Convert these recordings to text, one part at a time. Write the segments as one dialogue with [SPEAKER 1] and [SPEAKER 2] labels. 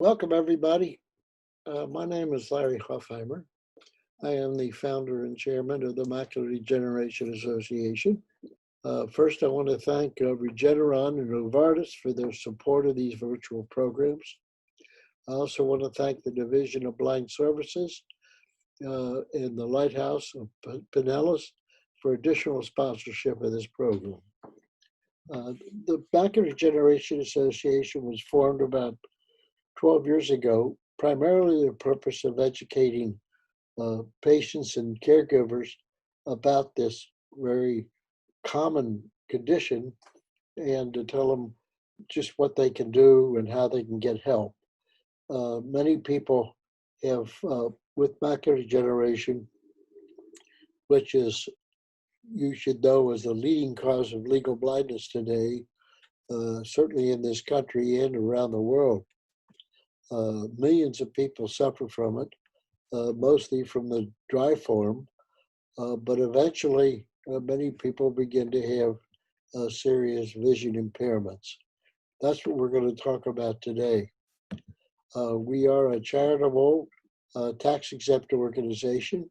[SPEAKER 1] Welcome, everybody. My name is Larry Hoffheimer. I am the founder and chairman of the Macular Regeneration Association. First, I want to thank Regeneron and Novartis for their support of these virtual programs. I also want to thank the Division of Blind Services and the Lighthouse of Pinellas for additional sponsorship of this program. The Macular Regeneration Association was formed about 12 years ago, primarily the purpose of educating patients and caregivers about this very common condition and to tell them just what they can do and how they can get help. Many people have, with macular degeneration, which is, you should know, is the leading cause of legal blindness today, certainly in this country and around the world. Millions of people suffer from it, mostly from the dry form, but eventually many people begin to have serious vision impairments. That's what we're going to talk about today. We are a charitable, tax-exempt organization,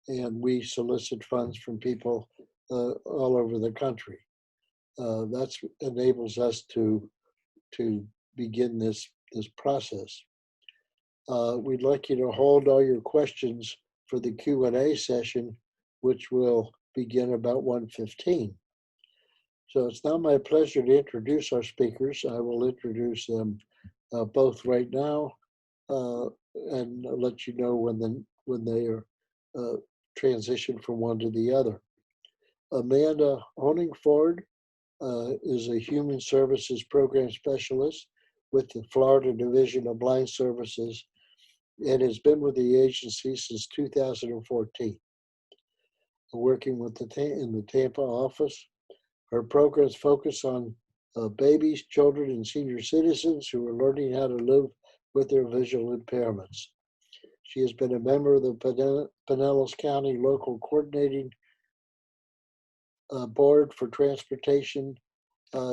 [SPEAKER 1] and we solicit funds from people all over the country. That enables us to begin this process. We'd like you to hold all your questions for the Q&A session, which will begin about 1:15. So it's now my pleasure to introduce our speakers. I will introduce them both right now and let you know when they are transitioned from one to the other. Amanda Honingford is a Human Services Program Specialist with the Florida Division of Blind Services and has been with the agency since 2014, working with in the Tampa office. Her programs focus on babies, children, and senior citizens who are learning how to live with their visual impairments. She has been a member of the Pinellas County Local Coordinating Board for Transportation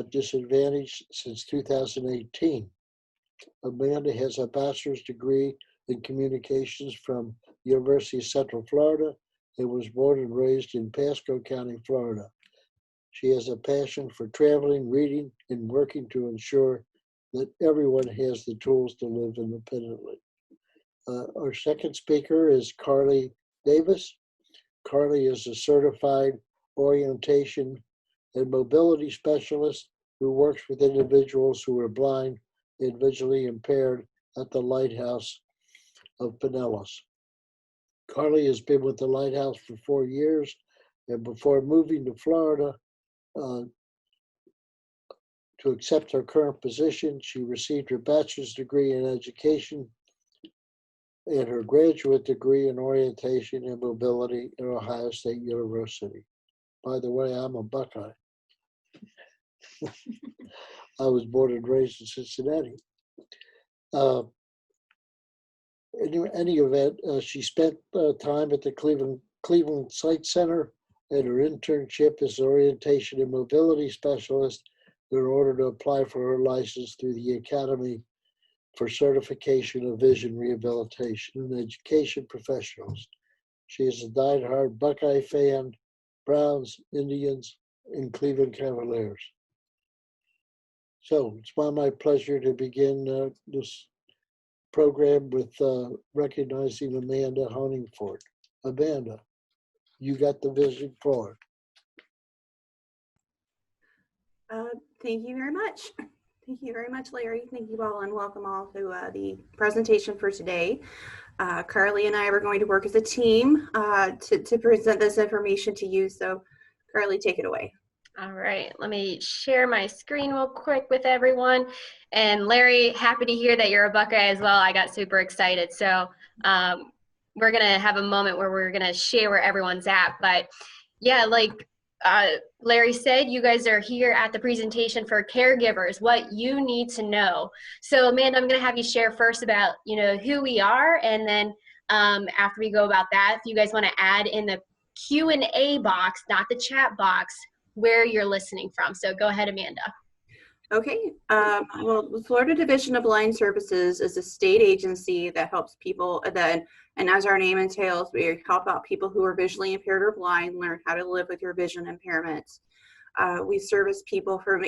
[SPEAKER 1] Disadvantaged since 2018. Amanda has a bachelor's degree in communications from University of Central Florida and was born and raised in Pasco County, Florida. She has a passion for traveling, reading, and working to ensure that everyone has the tools to live independently. Our second speaker is Carly Davis. Carly is a certified orientation and mobility specialist who works with individuals who are blind and visually impaired at the Lighthouse of Pinellas. Carly has been with the Lighthouse for 4 years, and before moving to Florida to accept her current position, she received her bachelor's degree in education and her graduate degree in orientation and mobility at Ohio State University. By the way, I'm a Buckeye. I was born and raised in Cincinnati. In any event, she spent time at the Cleveland Sight Center and her internship as orientation and mobility specialist in order to apply for her license through the Academy for Certification of Vision Rehabilitation and Education Professionals. She is a diehard Buckeye fan, Browns, Indians, and Cleveland Cavaliers. So it's my pleasure to begin this program with recognizing Amanda Honingford. Amanda, you got the vision forward.
[SPEAKER 2] Thank you very much. Thank you very much, Larry. Thank you all, and welcome all to the presentation for today. Carly and I are going to work as a team to present this information to you. So Carly, take it away.
[SPEAKER 3] All right, let me share my screen real quick with everyone. And Larry, happy to hear that you're a Buckeye as well. I got super excited. So we're gonna have a moment where we're gonna share where everyone's at. But yeah, like Larry said, you guys are here at the presentation for Caregivers, what you need to know. So Amanda, I'm gonna have you share first about, who we are, and then after we go about that, if you guys wanna add in the Q&A box, not the chat box, where you're listening from. So go ahead, Amanda.
[SPEAKER 2] Okay. Well, the Florida Division of Blind Services is a state agency that helps people and as our name entails, we help out people who are visually impaired or blind learn how to live with your vision impairments. We service people from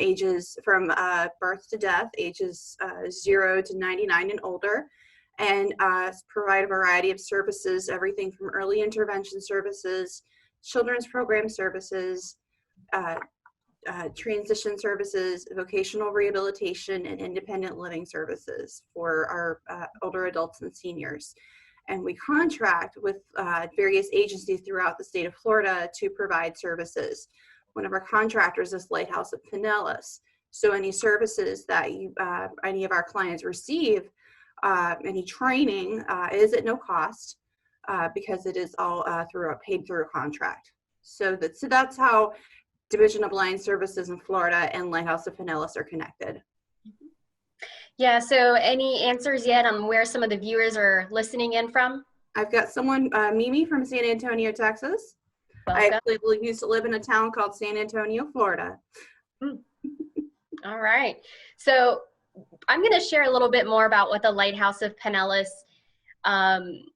[SPEAKER 2] birth to death, ages 0 to 99 and older, and provide a variety of services, everything from early intervention services, children's program services, transition services, vocational rehabilitation, and independent living services for our older adults and seniors. And we contract with various agencies throughout the state of Florida to provide services. One of our contractors is Lighthouse of Pinellas. So any services that any of our clients receive, any training is at no cost because it is all paid through a contract. So that's how Division of Blind Services in Florida and Lighthouse of Pinellas are connected.
[SPEAKER 3] Yeah, so any answers yet on where some of the viewers are listening in from?
[SPEAKER 2] I've got someone, Mimi from San Antonio, Texas.
[SPEAKER 3] Welcome.
[SPEAKER 2] I actually used to live in a town called San Antonio, Florida.
[SPEAKER 3] All right. So I'm going to share a little bit more about what the Lighthouse of Pinellas,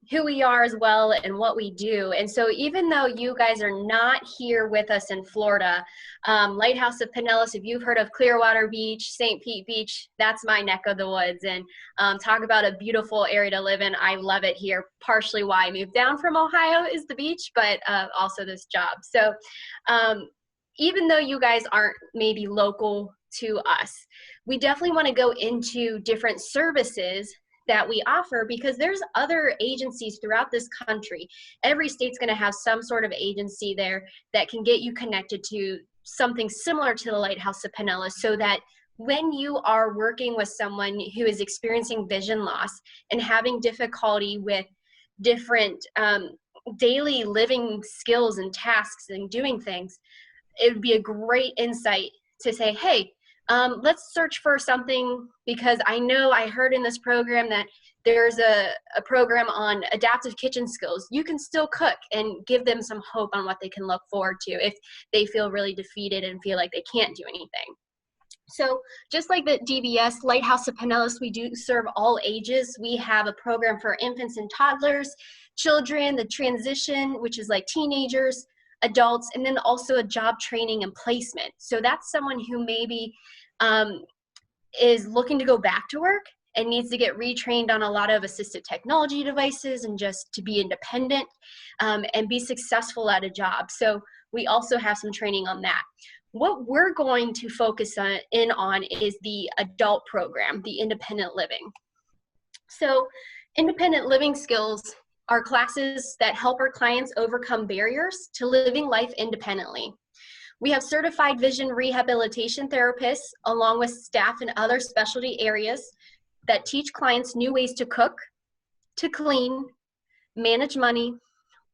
[SPEAKER 3] who we are as well and what we do. And so even though you guys are not here with us in Florida, Lighthouse of Pinellas, if you've heard of Clearwater Beach, St. Pete Beach, that's my neck of the woods. And talk about a beautiful area to live in. I love it here. Partially why I moved down from Ohio is the beach, but also this job. So even though you guys aren't maybe local to us, we definitely want to go into different services that we offer because there's other agencies throughout this country. Every state's going to have some sort of agency there that can get you connected to something similar to the Lighthouse of Pinellas, so that when you are working with someone who is experiencing vision loss and having difficulty with different daily living skills and tasks and doing things, it would be a great insight to say, hey, let's search for something, because I know I heard in this program that there's a program on adaptive kitchen skills. You can still cook and give them some hope on what they can look forward to if they feel really defeated and feel like they can't do anything. So just like the DBS, Lighthouse of Pinellas, we do serve all ages. We have a program for infants and toddlers, children, the transition, which is like teenagers, adults, and then also a job training and placement. So that's someone who maybe is looking to go back to work and needs to get retrained on a lot of assistive technology devices and just to be independent and be successful at a job. So we also have some training on that. What we're going to focus in on is the adult program, the independent living. So independent living skills are classes that help our clients overcome barriers to living life independently. We have certified vision rehabilitation therapists along with staff in other specialty areas that teach clients new ways to cook, to clean, manage money,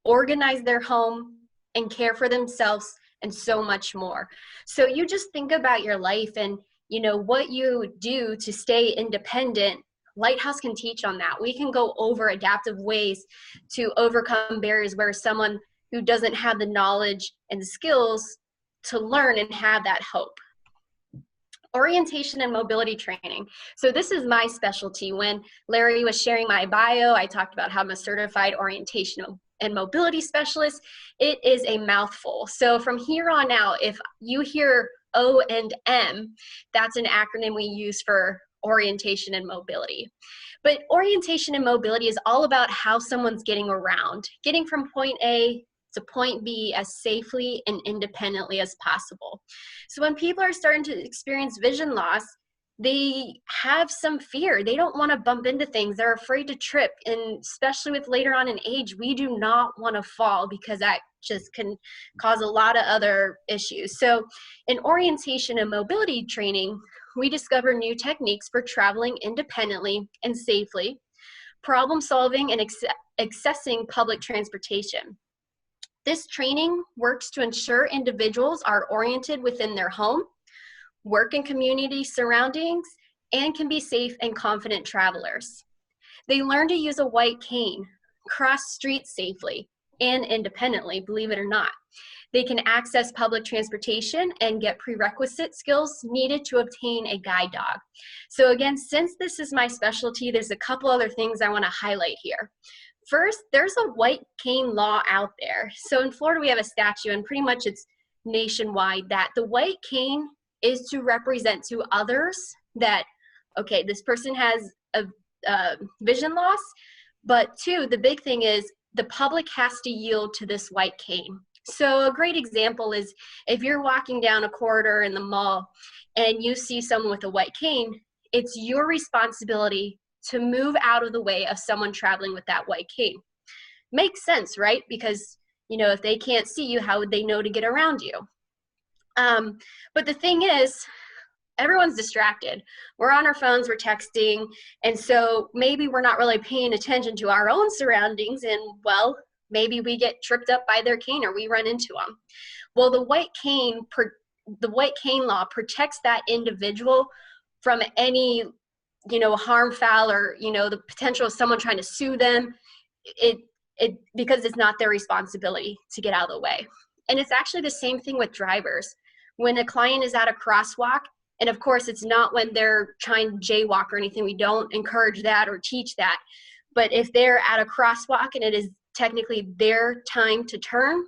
[SPEAKER 3] organize their home, and care for themselves, and so much more. So you just think about your life and what you do to stay independent. Lighthouse can teach on that. We can go over adaptive ways to overcome barriers where someone who doesn't have the knowledge and the skills to learn and have that hope. Orientation and mobility training. So this is my specialty. When Larry was sharing my bio, I talked about how I'm a certified orientation and mobility specialist. It is a mouthful. So from here on out, if you hear O and M, that's an acronym we use for orientation and mobility. But orientation and mobility is all about how someone's getting around, getting from point A to point B as safely and independently as possible. So when people are starting to experience vision loss, they have some fear. They don't want to bump into things. They're afraid to trip. And especially with later on in age, we do not want to fall because that just can cause a lot of other issues. So in orientation and mobility training, we discover new techniques for traveling independently and safely, problem solving, and accessing public transportation. This training works to ensure individuals are oriented within their home, work and community surroundings, and can be safe and confident travelers. They learn to use a white cane, cross streets safely, and independently, believe it or not. They can access public transportation and get prerequisite skills needed to obtain a guide dog. So again, since this is my specialty, there's a couple other things I want to highlight here. First, there's a white cane law out there. So in Florida, we have a statute, and pretty much it's nationwide, that the white cane is to represent to others that, okay, this person has a vision loss, but two, the big thing is the public has to yield to this white cane. So a great example is if you're walking down a corridor in the mall and you see someone with a white cane, it's your responsibility to move out of the way of someone traveling with that white cane. Makes sense, right? Because, you know, if they can't see you, how would they know to get around you? But the thing is, everyone's distracted. We're on our phones, we're texting, and so maybe we're not really paying attention to our own surroundings, and well, maybe we get tripped up by their cane or we run into them. Well, the white cane law protects that individual from any, you know, harm, foul, or, you know, the potential of someone trying to sue them. Because it's not their responsibility to get out of the way. And it's actually the same thing with drivers. When a client is at a crosswalk, and of course it's not when they're trying to jaywalk or anything, we don't encourage that or teach that. But if they're at a crosswalk and it is technically their time to turn,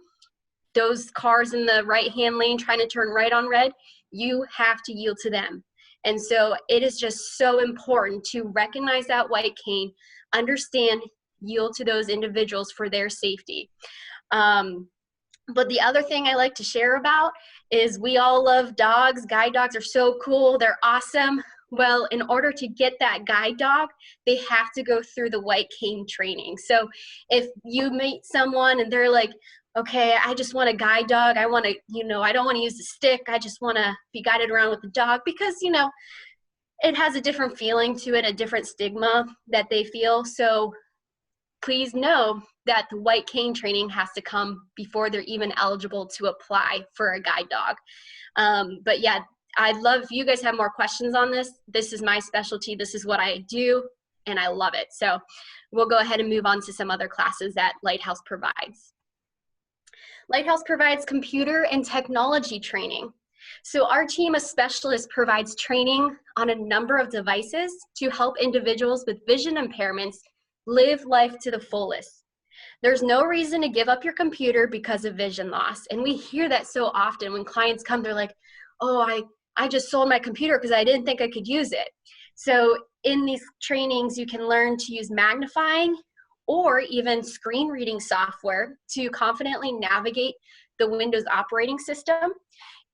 [SPEAKER 3] those cars in the right-hand lane trying to turn right on red, you have to yield to them. And so it is just so important to recognize that white cane, understand, yield to those individuals for their safety. But the other thing I like to share about is we all love dogs. Guide dogs are so cool. They're awesome. Well, in order to get that guide dog, they have to go through the white cane training. So if you meet someone and they're like, okay, I just want a guide dog. I want to, you know, I don't want to use the stick. I just want to be guided around with the dog, because, you know, it has a different feeling to it, a different stigma that they feel. So please know that the white cane training has to come before they're even eligible to apply for a guide dog. But yeah, I'd love if you guys have more questions on this. This is my specialty. This is what I do, and I love it. So we'll go ahead and move on to some other classes that Lighthouse provides. Lighthouse provides computer and technology training. So our team of specialists provides training on a number of devices to help individuals with vision impairments live life to the fullest. There's no reason to give up your computer because of vision loss. And we hear that so often when clients come, they're like, oh, I just sold my computer because I didn't think I could use it. So in these trainings, you can learn to use magnifying or even screen reading software to confidently navigate the Windows operating system.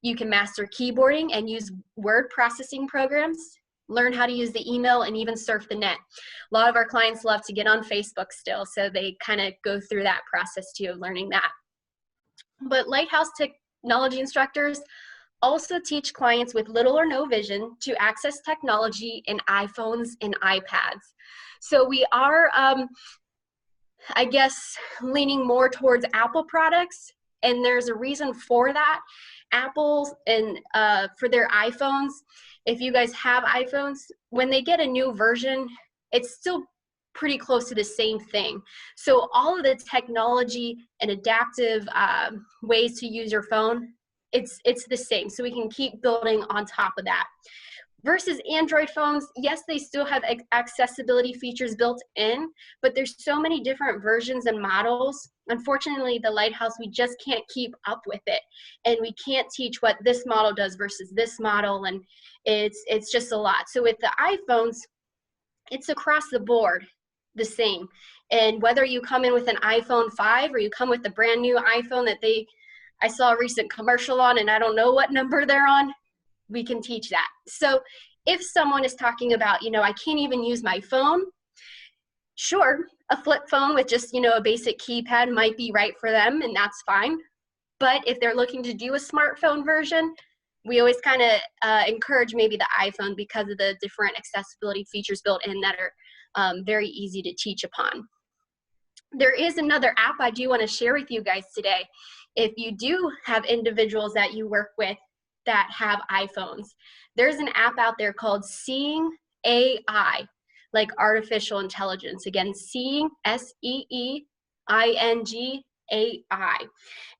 [SPEAKER 3] You can master keyboarding and use word processing programs, learn how to use the email, and even surf the net. A lot of our clients love to get on Facebook still, so they kind of go through that process too of learning that. But Lighthouse technology instructors also teach clients with little or no vision to access technology in iPhones and iPads. So we are, I guess, leaning more towards Apple products, and there's a reason for that. Apple and for their iPhones, if you guys have iPhones, when they get a new version, it's still pretty close to the same thing. So all of the technology and adaptive ways to use your phone, it's the same. So we can keep building on top of that. Versus Android phones, yes, they still have accessibility features built in, but there's so many different versions and models. Unfortunately, the Lighthouse, we just can't keep up with it. And we can't teach what this model does versus this model, and it's just a lot. So with the iPhones, it's across the board the same. And whether you come in with an iPhone 5 or you come with a brand new iPhone that I saw a recent commercial on and I don't know what number they're on, we can teach that. So if someone is talking about, you know, I can't even use my phone, sure, a flip phone with just, you know, a basic keypad might be right for them, and that's fine. But if they're looking to do a smartphone version, we always kind of encourage maybe the iPhone because of the different accessibility features built in that are very easy to teach upon. There is another app I do want to share with you guys today. If you do have individuals that you work with that have iPhones, there's an app out there called Seeing AI, like artificial intelligence. Again, Seeing, SEEING AI.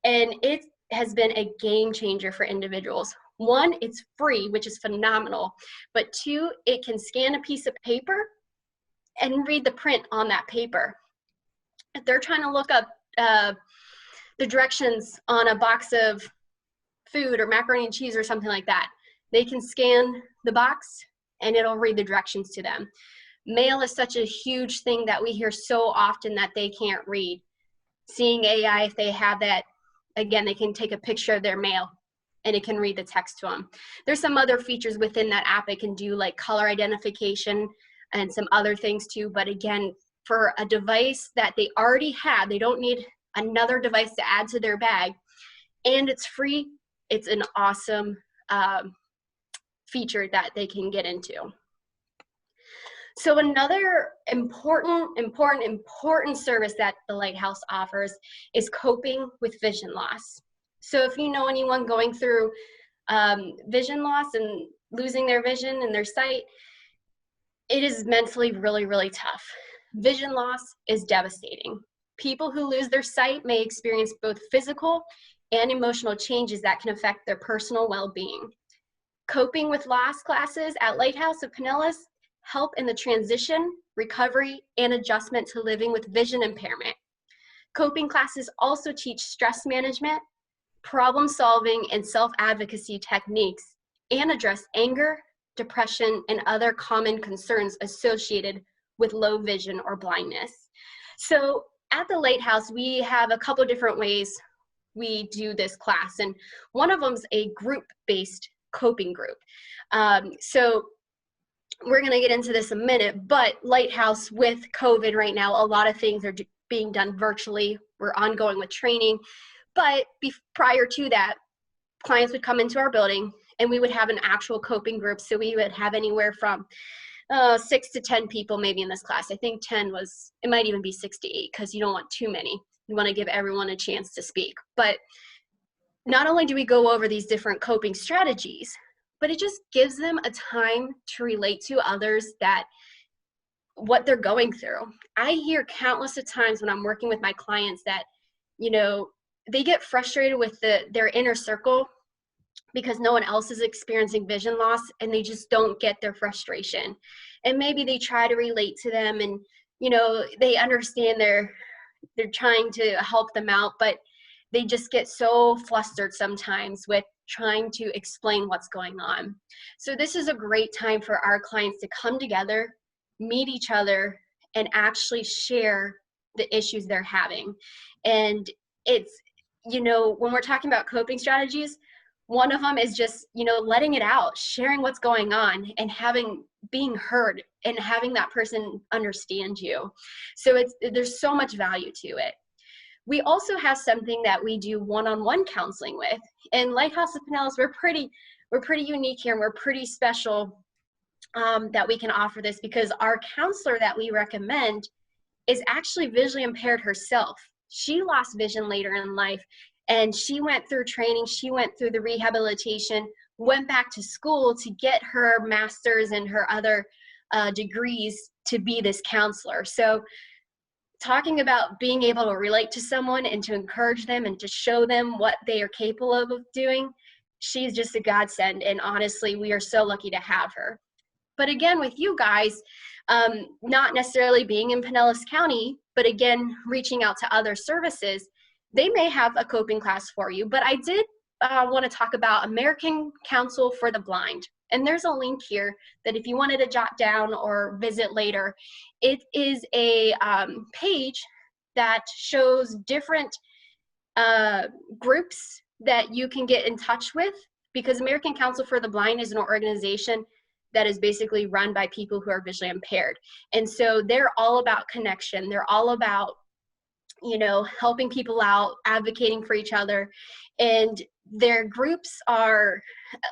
[SPEAKER 3] And it has been a game changer for individuals. One, it's free, which is phenomenal. But two, it can scan a piece of paper and read the print on that paper. If they're trying to look up the directions on a box of food or macaroni and cheese or something like that, they can scan the box and it'll read the directions to them. Mail is such a huge thing that we hear so often that they can't read. Seeing AI, if they have that, again, they can take a picture of their mail and it can read the text to them. There's some other features within that app. It can do like color identification and some other things too. But again, for a device that they already have, they don't need another device to add to their bag, and it's free. It's an awesome feature that they can get into. So another important service that the Lighthouse offers is coping with vision loss. So if you know anyone going through vision loss and losing their vision and their sight, it is mentally really, really tough. Vision loss is devastating. People who lose their sight may experience both physical and emotional changes that can affect their personal well-being. Coping with loss classes at Lighthouse of Pinellas help in the transition, recovery, and adjustment to living with vision impairment. Coping classes also teach stress management, problem solving, and self-advocacy techniques, and address anger, depression, and other common concerns associated with low vision or blindness. So at the Lighthouse, we have a couple different ways we do this class, and one of them is a group-based coping group. So we're going to get into this in a minute, but Lighthouse with COVID right now, a lot of things are being done virtually. We're ongoing with training, but prior to that, clients would come into our building and we would have an actual coping group. So we would have anywhere from 6 to 10 people maybe in this class. I think 10 was, it might even be 6 to 8 because you don't want too many. You want to give everyone a chance to speak. But not only do we go over these different coping strategies, but it just gives them a time to relate to others that what they're going through. I hear countless of times when I'm working with my clients that, you know, they get frustrated with their inner circle because no one else is experiencing vision loss and they just don't get their frustration. And maybe they try to relate to them and, you know, they understand they're trying to help them out, but they just get so flustered sometimes with trying to explain what's going on. So this is a great time for our clients to come together, meet each other, and actually share the issues they're having. And it's, you know, when we're talking about coping strategies, one of them is just, you know, letting it out, sharing what's going on, and being heard and having that person understand you. So there's so much value to it. We also have something that we do one-on-one counseling with. And Lighthouse of Pinellas, we're pretty unique here, and we're pretty special that we can offer this because our counselor that we recommend is actually visually impaired herself. She lost vision later in life, and she went through training, she went through the rehabilitation, went back to school to get her master's and her other degrees to be this counselor. So talking about being able to relate to someone and to encourage them and to show them what they are capable of doing, she's just a godsend. And honestly, we are so lucky to have her. But again, with you guys, not necessarily being in Pinellas County, but again, reaching out to other services, they may have a coping class for you. But I did want to talk about American Council for the Blind. And there's a link here that if you wanted to jot down or visit later, it is a page that shows different groups that you can get in touch with, because American Council for the Blind is an organization that is basically run by people who are visually impaired. And so they're all about connection. They're all about, you know, helping people out, advocating for each other. And their groups are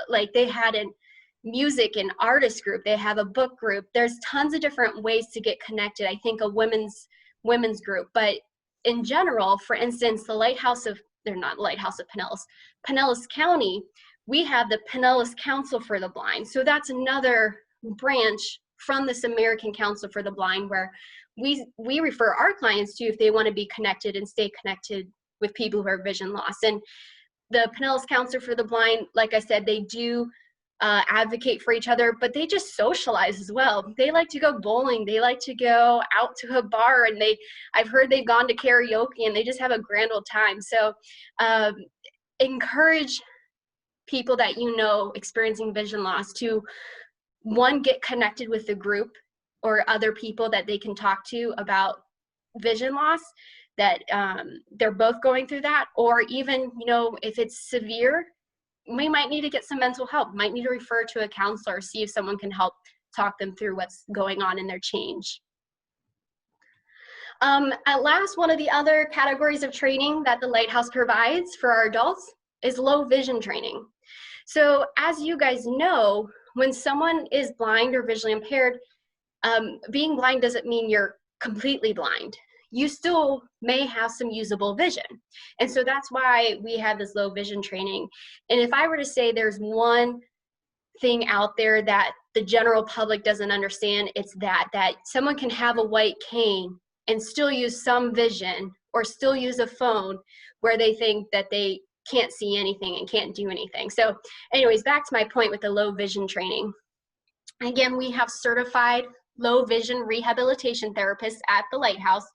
[SPEAKER 3] like, they had a music and artist group, they have a book group. There's tons of different ways to get connected. I think a women's group, but in general, for instance, they're not Lighthouse of Pinellas County, we have the Pinellas Council for the Blind. So that's another branch from this American Council for the Blind, where we refer our clients to if they want to be connected and stay connected with people who are vision loss. And the Pinellas Counselor for the Blind, like I said, they do advocate for each other, but they just socialize as well. They like to go bowling. They like to go out to a bar, and I've heard they've gone to karaoke, and they just have a grand old time. So encourage people that you know experiencing vision loss to, one, get connected with the group or other people that they can talk to about vision loss, that they're both going through that, or even, you know, if it's severe, we might need to get some mental help, might need to refer to a counselor, see if someone can help talk them through what's going on in their change. At last, one of the other categories of training that the Lighthouse provides for our adults is low vision training. So as you guys know, when someone is blind or visually impaired, being blind doesn't mean you're completely blind. You still may have some usable vision. And so that's why we have this low vision training. And if I were to say there's one thing out there that the general public doesn't understand, it's that someone can have a white cane and still use some vision, or still use a phone where they think that they can't see anything and can't do anything. So anyways, back to my point with the low vision training. Again, we have certified low vision rehabilitation therapists at the Lighthouse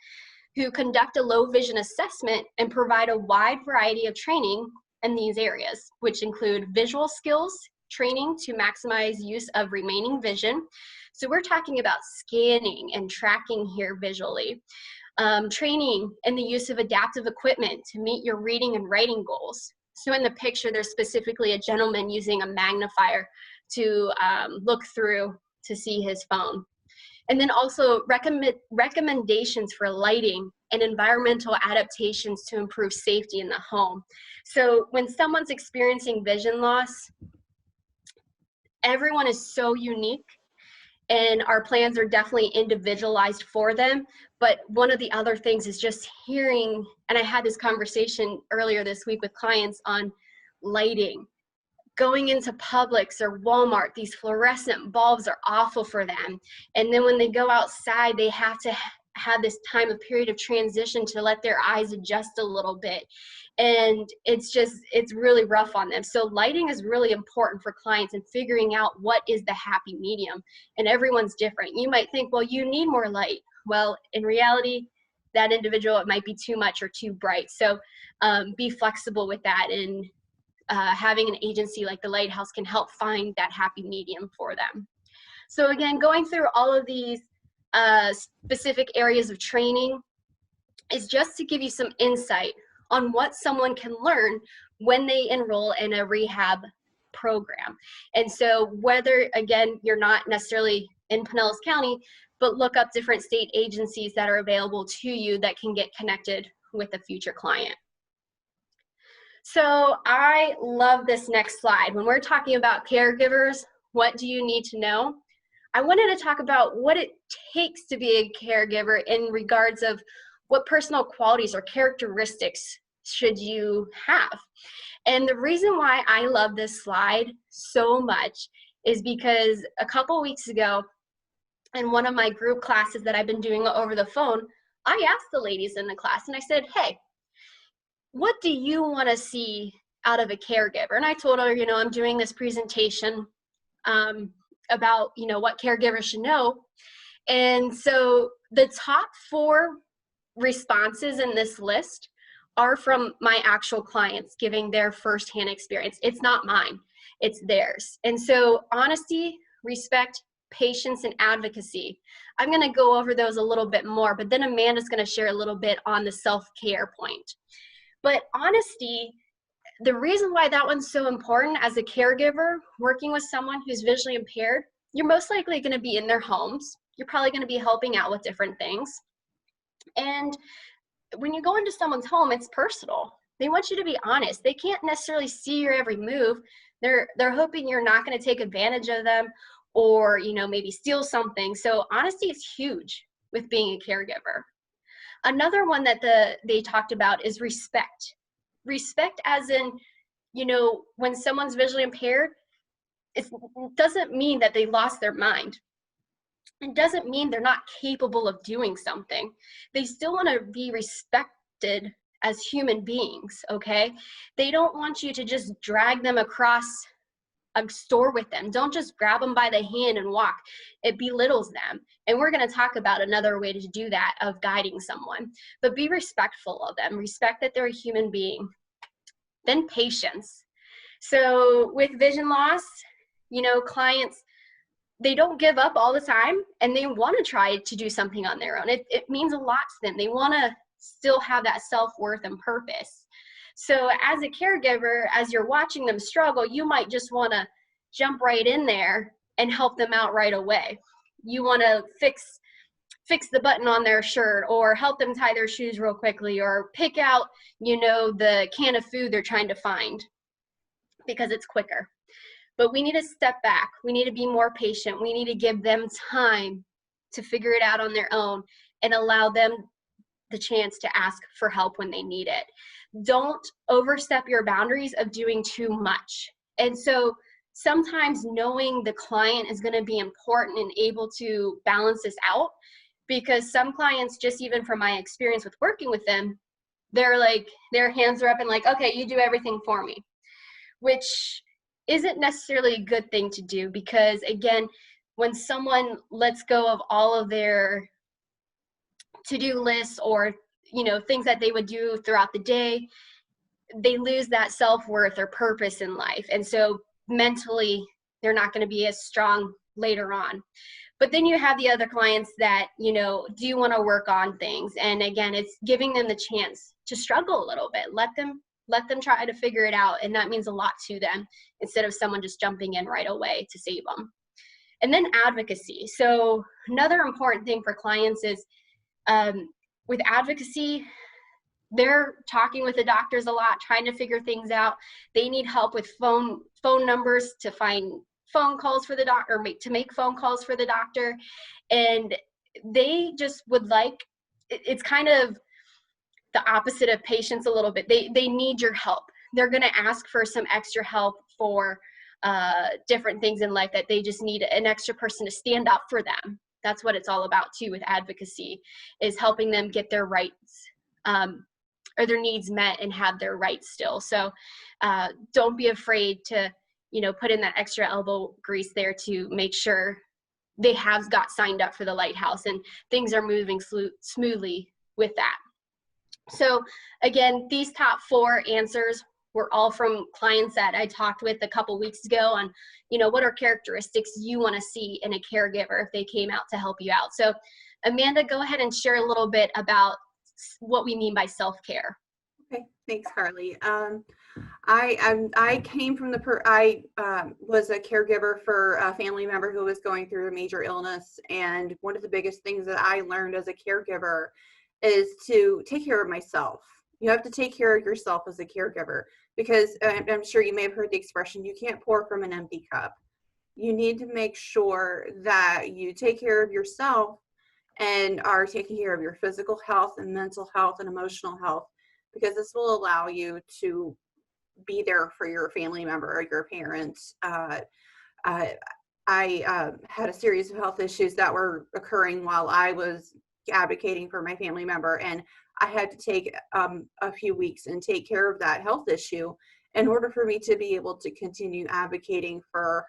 [SPEAKER 3] who conduct a low vision assessment and provide a wide variety of training in these areas, which include visual skills training to maximize use of remaining vision. So we're talking about scanning and tracking here visually. Training in the use of adaptive equipment to meet your reading and writing goals. So in the picture, there's specifically a gentleman using a magnifier to look through to see his phone. And then also recommendations for lighting and environmental adaptations to improve safety in the home. So when someone's experiencing vision loss, everyone is so unique, and our plans are definitely individualized for them. But one of the other things is just hearing, and I had this conversation earlier this week with clients on lighting. Going into Publix or Walmart, these fluorescent bulbs are awful for them. And then when they go outside, they have to have this time, a period of transition to let their eyes adjust a little bit. And it's really rough on them. So lighting is really important for clients, and figuring out what is the happy medium. And everyone's different. You might think, well, you need more light. Well, in reality, that individual, it might be too much or too bright. So be flexible with that, and having an agency like the Lighthouse can help find that happy medium for them. So again, going through all of these specific areas of training is just to give you some insight on what someone can learn when they enroll in a rehab program. And so whether, again, you're not necessarily in Pinellas County, but look up different state agencies that are available to you that can get connected with a future client. So I love this next slide. When we're talking about caregivers, what do you need to know? I wanted to talk about what it takes to be a caregiver in regards of what personal qualities or characteristics should you have. And the reason why I love this slide so much is because a couple weeks ago, in one of my group classes that I've been doing over the phone, I asked the ladies in the class, and I said, hey, what do you want to see out of a caregiver? And I told her, you know, I'm doing this presentation about, you know, what caregivers should know. And so the top 4 responses in this list are from my actual clients giving their firsthand experience. It's not mine, it's theirs. And so honesty, respect, patience, and advocacy. I'm going to go over those a little bit more, but then Amanda's going to share a little bit on the self-care point. But honesty, the reason why that one's so important as a caregiver, working with someone who's visually impaired, you're most likely going to be in their homes. You're probably going to be helping out with different things. And when you go into someone's home, it's personal. They want you to be honest. They can't necessarily see your every move. They're hoping you're not going to take advantage of them, or, you know, maybe steal something. So honesty is huge with being a caregiver. Another one that they talked about is respect. Respect as in, you know, when someone's visually impaired, it doesn't mean that they lost their mind. It doesn't mean they're not capable of doing something. They still want to be respected as human beings, okay? They don't want you to just drag them across a store with them. Don't just grab them by the hand and walk. It belittles them. And we're going to talk about another way to do that, of guiding someone. But be respectful of them. Respect that they're a human being. Then patience. So with vision loss, you know, clients, they don't give up all the time, and they want to try to do something on their own. It means a lot to them. They want to still have that self-worth and purpose. So as a caregiver, as you're watching them struggle, you might just want to jump right in there and help them out right away. You want to fix the button on their shirt, or help them tie their shoes real quickly, or pick out, you know, the can of food they're trying to find, because it's quicker. But we need to step back. We need to be more patient. We need to give them time to figure it out on their own, and allow them the chance to ask for help when they need it. Don't overstep your boundaries of doing too much. And so sometimes knowing the client is going to be important and able to balance this out, because some clients, just even from my experience with working with them, they're like, their hands are up and like, okay, you do everything for me, which isn't necessarily a good thing to do. Because again, when someone lets go of all of their to-do lists, or, you know, things that they would do throughout the day, they lose that self-worth or purpose in life. And so mentally, they're not going to be as strong later on. But then you have the other clients that, you know, do want to work on things. And again, it's giving them the chance to struggle a little bit. Let them try to figure it out. And that means a lot to them, instead of someone just jumping in right away to save them. And then advocacy. So another important thing for clients is, with advocacy, they're talking with the doctors a lot, trying to figure things out. They need help with phone numbers to find phone calls for the doctor, or to make phone calls for the doctor. And they just would like, it's kind of the opposite of patience a little bit. They need your help. They're going to ask for some extra help for different things in life, that they just need an extra person to stand up for them. That's what it's all about too with advocacy, is helping them get their rights, or their needs met, and have their rights still. So don't be afraid to, you know, put in that extra elbow grease there to make sure they have got signed up for the Lighthouse and things are moving smoothly with that. So again, these top 4 answers were all from clients that I talked with a couple weeks ago on, you know, what are characteristics you want to see in a caregiver if they came out to help you out. So Amanda, go ahead and share a little bit about what we mean by self-care.
[SPEAKER 2] Okay, thanks, Carly. I came from I was a caregiver for a family member who was going through a major illness, and one of the biggest things that I learned as a caregiver is to take care of myself. You have to take care of yourself as a caregiver, because I'm sure you may have heard the expression, you can't pour from an empty cup. You need to make sure that you take care of yourself and are taking care of your physical health and mental health and emotional health, because this will allow you to be there for your family member or your parents. I had a series of health issues that were occurring while I was advocating for my family member, and I had to take a few weeks and take care of that health issue in order for me to be able to continue advocating for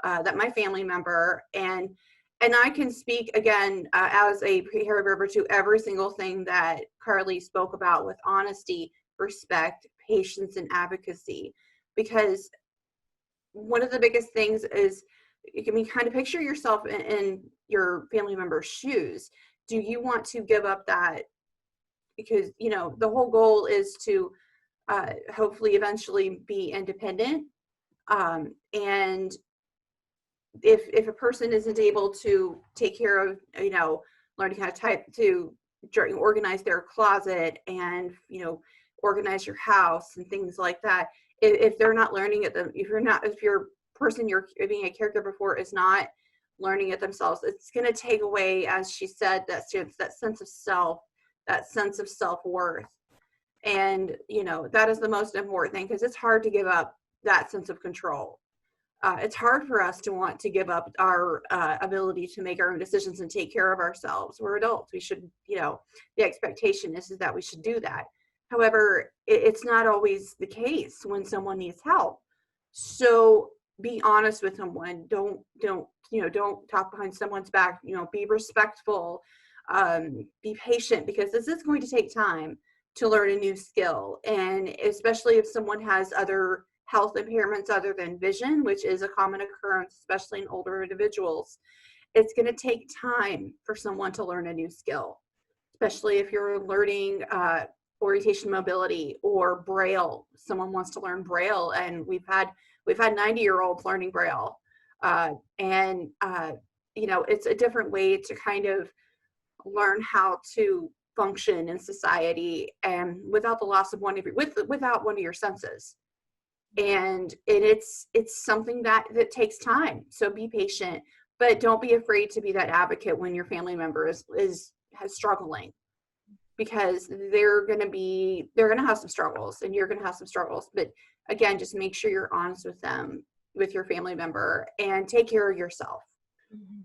[SPEAKER 2] my family member. And I can speak again as a caregiver to every single thing that Carly spoke about, with honesty, respect, patience, and advocacy. Because one of the biggest things is, you can kind of picture yourself in your family member's shoes. Do you want to give up that? Because, you know, the whole goal is to hopefully eventually be independent. And if a person isn't able to take care of, you know, learning how to organize their closet and, you know, organize your house and things like that, if they're not learning it, if your person you're being a caregiver for is not learning it themselves, it's going to take away, as she said, that sense of self, that sense of self-worth. And, you know, that is the most important thing, because it's hard to give up that sense of control. it's hard for us to want to give up our ability to make our own decisions and take care of ourselves. We're adults. We should, the expectation is that we should do that. However, it's not always the case when someone needs help. So be honest with someone. Don't talk behind someone's back. Be respectful. Be patient, because this is going to take time to learn a new skill. And especially if someone has other health impairments other than vision, which is a common occurrence, especially in older individuals, it's going to take time for someone to learn a new skill, especially if you're learning orientation mobility or Braille. Someone wants to learn Braille, and we've had 90-year-olds learning Braille, it's a different way to kind of learn how to function in society and without the loss of without one of your senses. And it's something that takes time. So be patient, but don't be afraid to be that advocate when your family member is struggling, because they're going to have some struggles, and you're going to have some struggles. But again, just make sure you're honest with them, with your family member, and take care of yourself.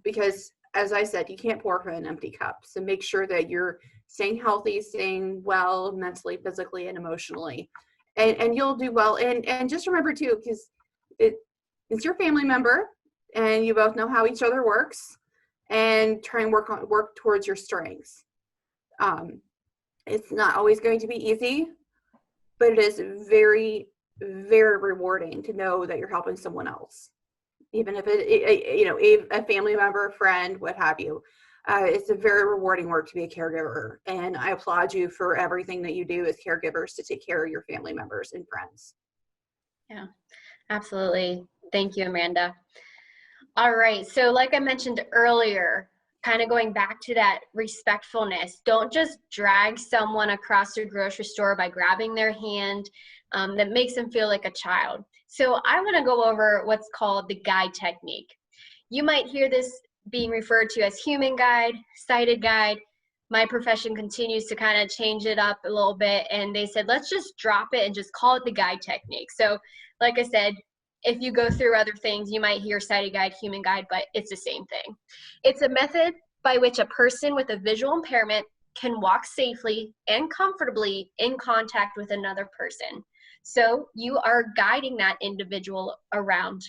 [SPEAKER 2] Because as I said, you can't pour from an empty cup. So make sure that you're staying healthy, staying well mentally, physically, and emotionally. And you'll do well. And just remember too, because it's your family member, and you both know how each other works, and try and work towards your strengths. It's not always going to be easy, but it is very, very rewarding to know that you're helping someone else, even if a family member, a friend, what have you. It's a very rewarding work to be a caregiver, and I applaud you for everything that you do as caregivers to take care of your family members and friends.
[SPEAKER 3] Yeah, absolutely. Thank you, Amanda. All right, so like I mentioned earlier, kind of going back to that respectfulness, don't just drag someone across your grocery store by grabbing their hand. That makes them feel like a child. So I want to go over what's called the guide technique. You might hear this being referred to as human guide, sighted guide. My profession continues to kind of change it up a little bit, and they said, let's just drop it and just call it the guide technique. So like I said, if you go through other things, you might hear sighted guide, human guide, but it's the same thing. It's a method by which a person with a visual impairment can walk safely and comfortably in contact with another person. So you are guiding that individual around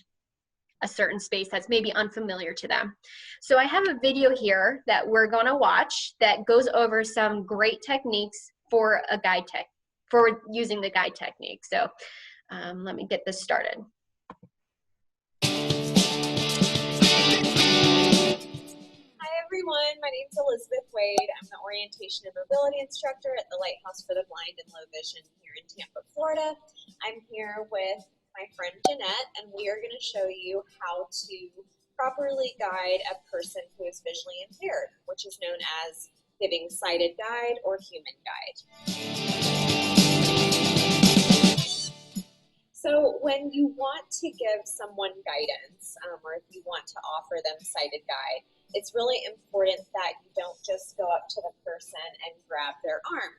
[SPEAKER 3] a certain space that's maybe unfamiliar to them. So I have a video here that we're going to watch that goes over some great techniques for for using the guide technique. So let me get this started.
[SPEAKER 4] Hi everyone, my name is Elizabeth Wade. I'm the Orientation and Mobility Instructor at the Lighthouse for the Blind and Low Vision here in Tampa, Florida. I'm here with my friend Jeanette, and we are going to show you how to properly guide a person who is visually impaired, which is known as giving sighted guide or human guide. So when you want to give someone guidance, or if you want to offer them sighted guide, it's really important that you don't just go up to the person and grab their arm.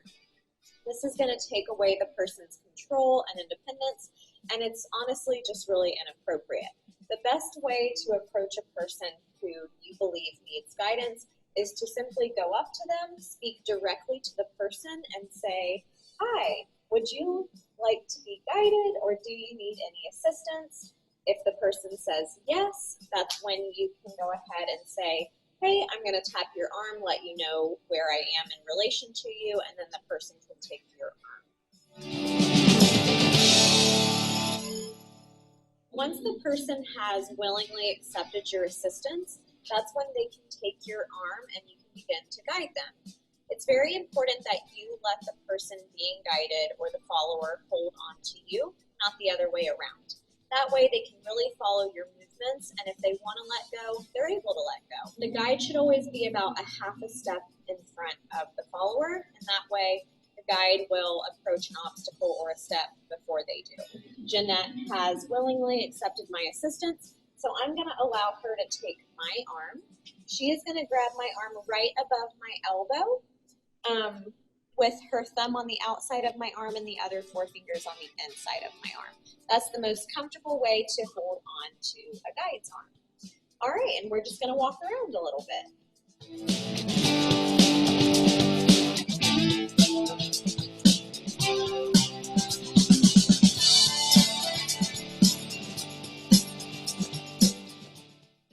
[SPEAKER 4] This is going to take away the person's control and independence, and it's honestly just really inappropriate. The best way to approach a person who you believe needs guidance is to simply go up to them, speak directly to the person, and say, "Hi, would you like to be guided, or do you need any assistance?" If the person says yes, that's when you can go ahead and say, "Hey, I'm going to tap your arm, let you know where I am in relation to you," and then the person can take your arm. Once the person has willingly accepted your assistance, that's when they can take your arm and you can begin to guide them. It's very important that you let the person being guided or the follower hold on to you, not the other way around. That way they can really follow your movements, and if they want to let go, they're able to let go. The guide should always be about a half a step in front of the follower, and that way the guide will approach an obstacle or a step before they do. Jeanette has willingly accepted my assistance, so I'm going to allow her to take my arm. She is going to grab my arm right above my elbow. with her thumb on the outside of my arm and the other 4 fingers on the inside of my arm. That's the most comfortable way to hold on to a guide's arm. All right, and we're just going to walk around a little bit.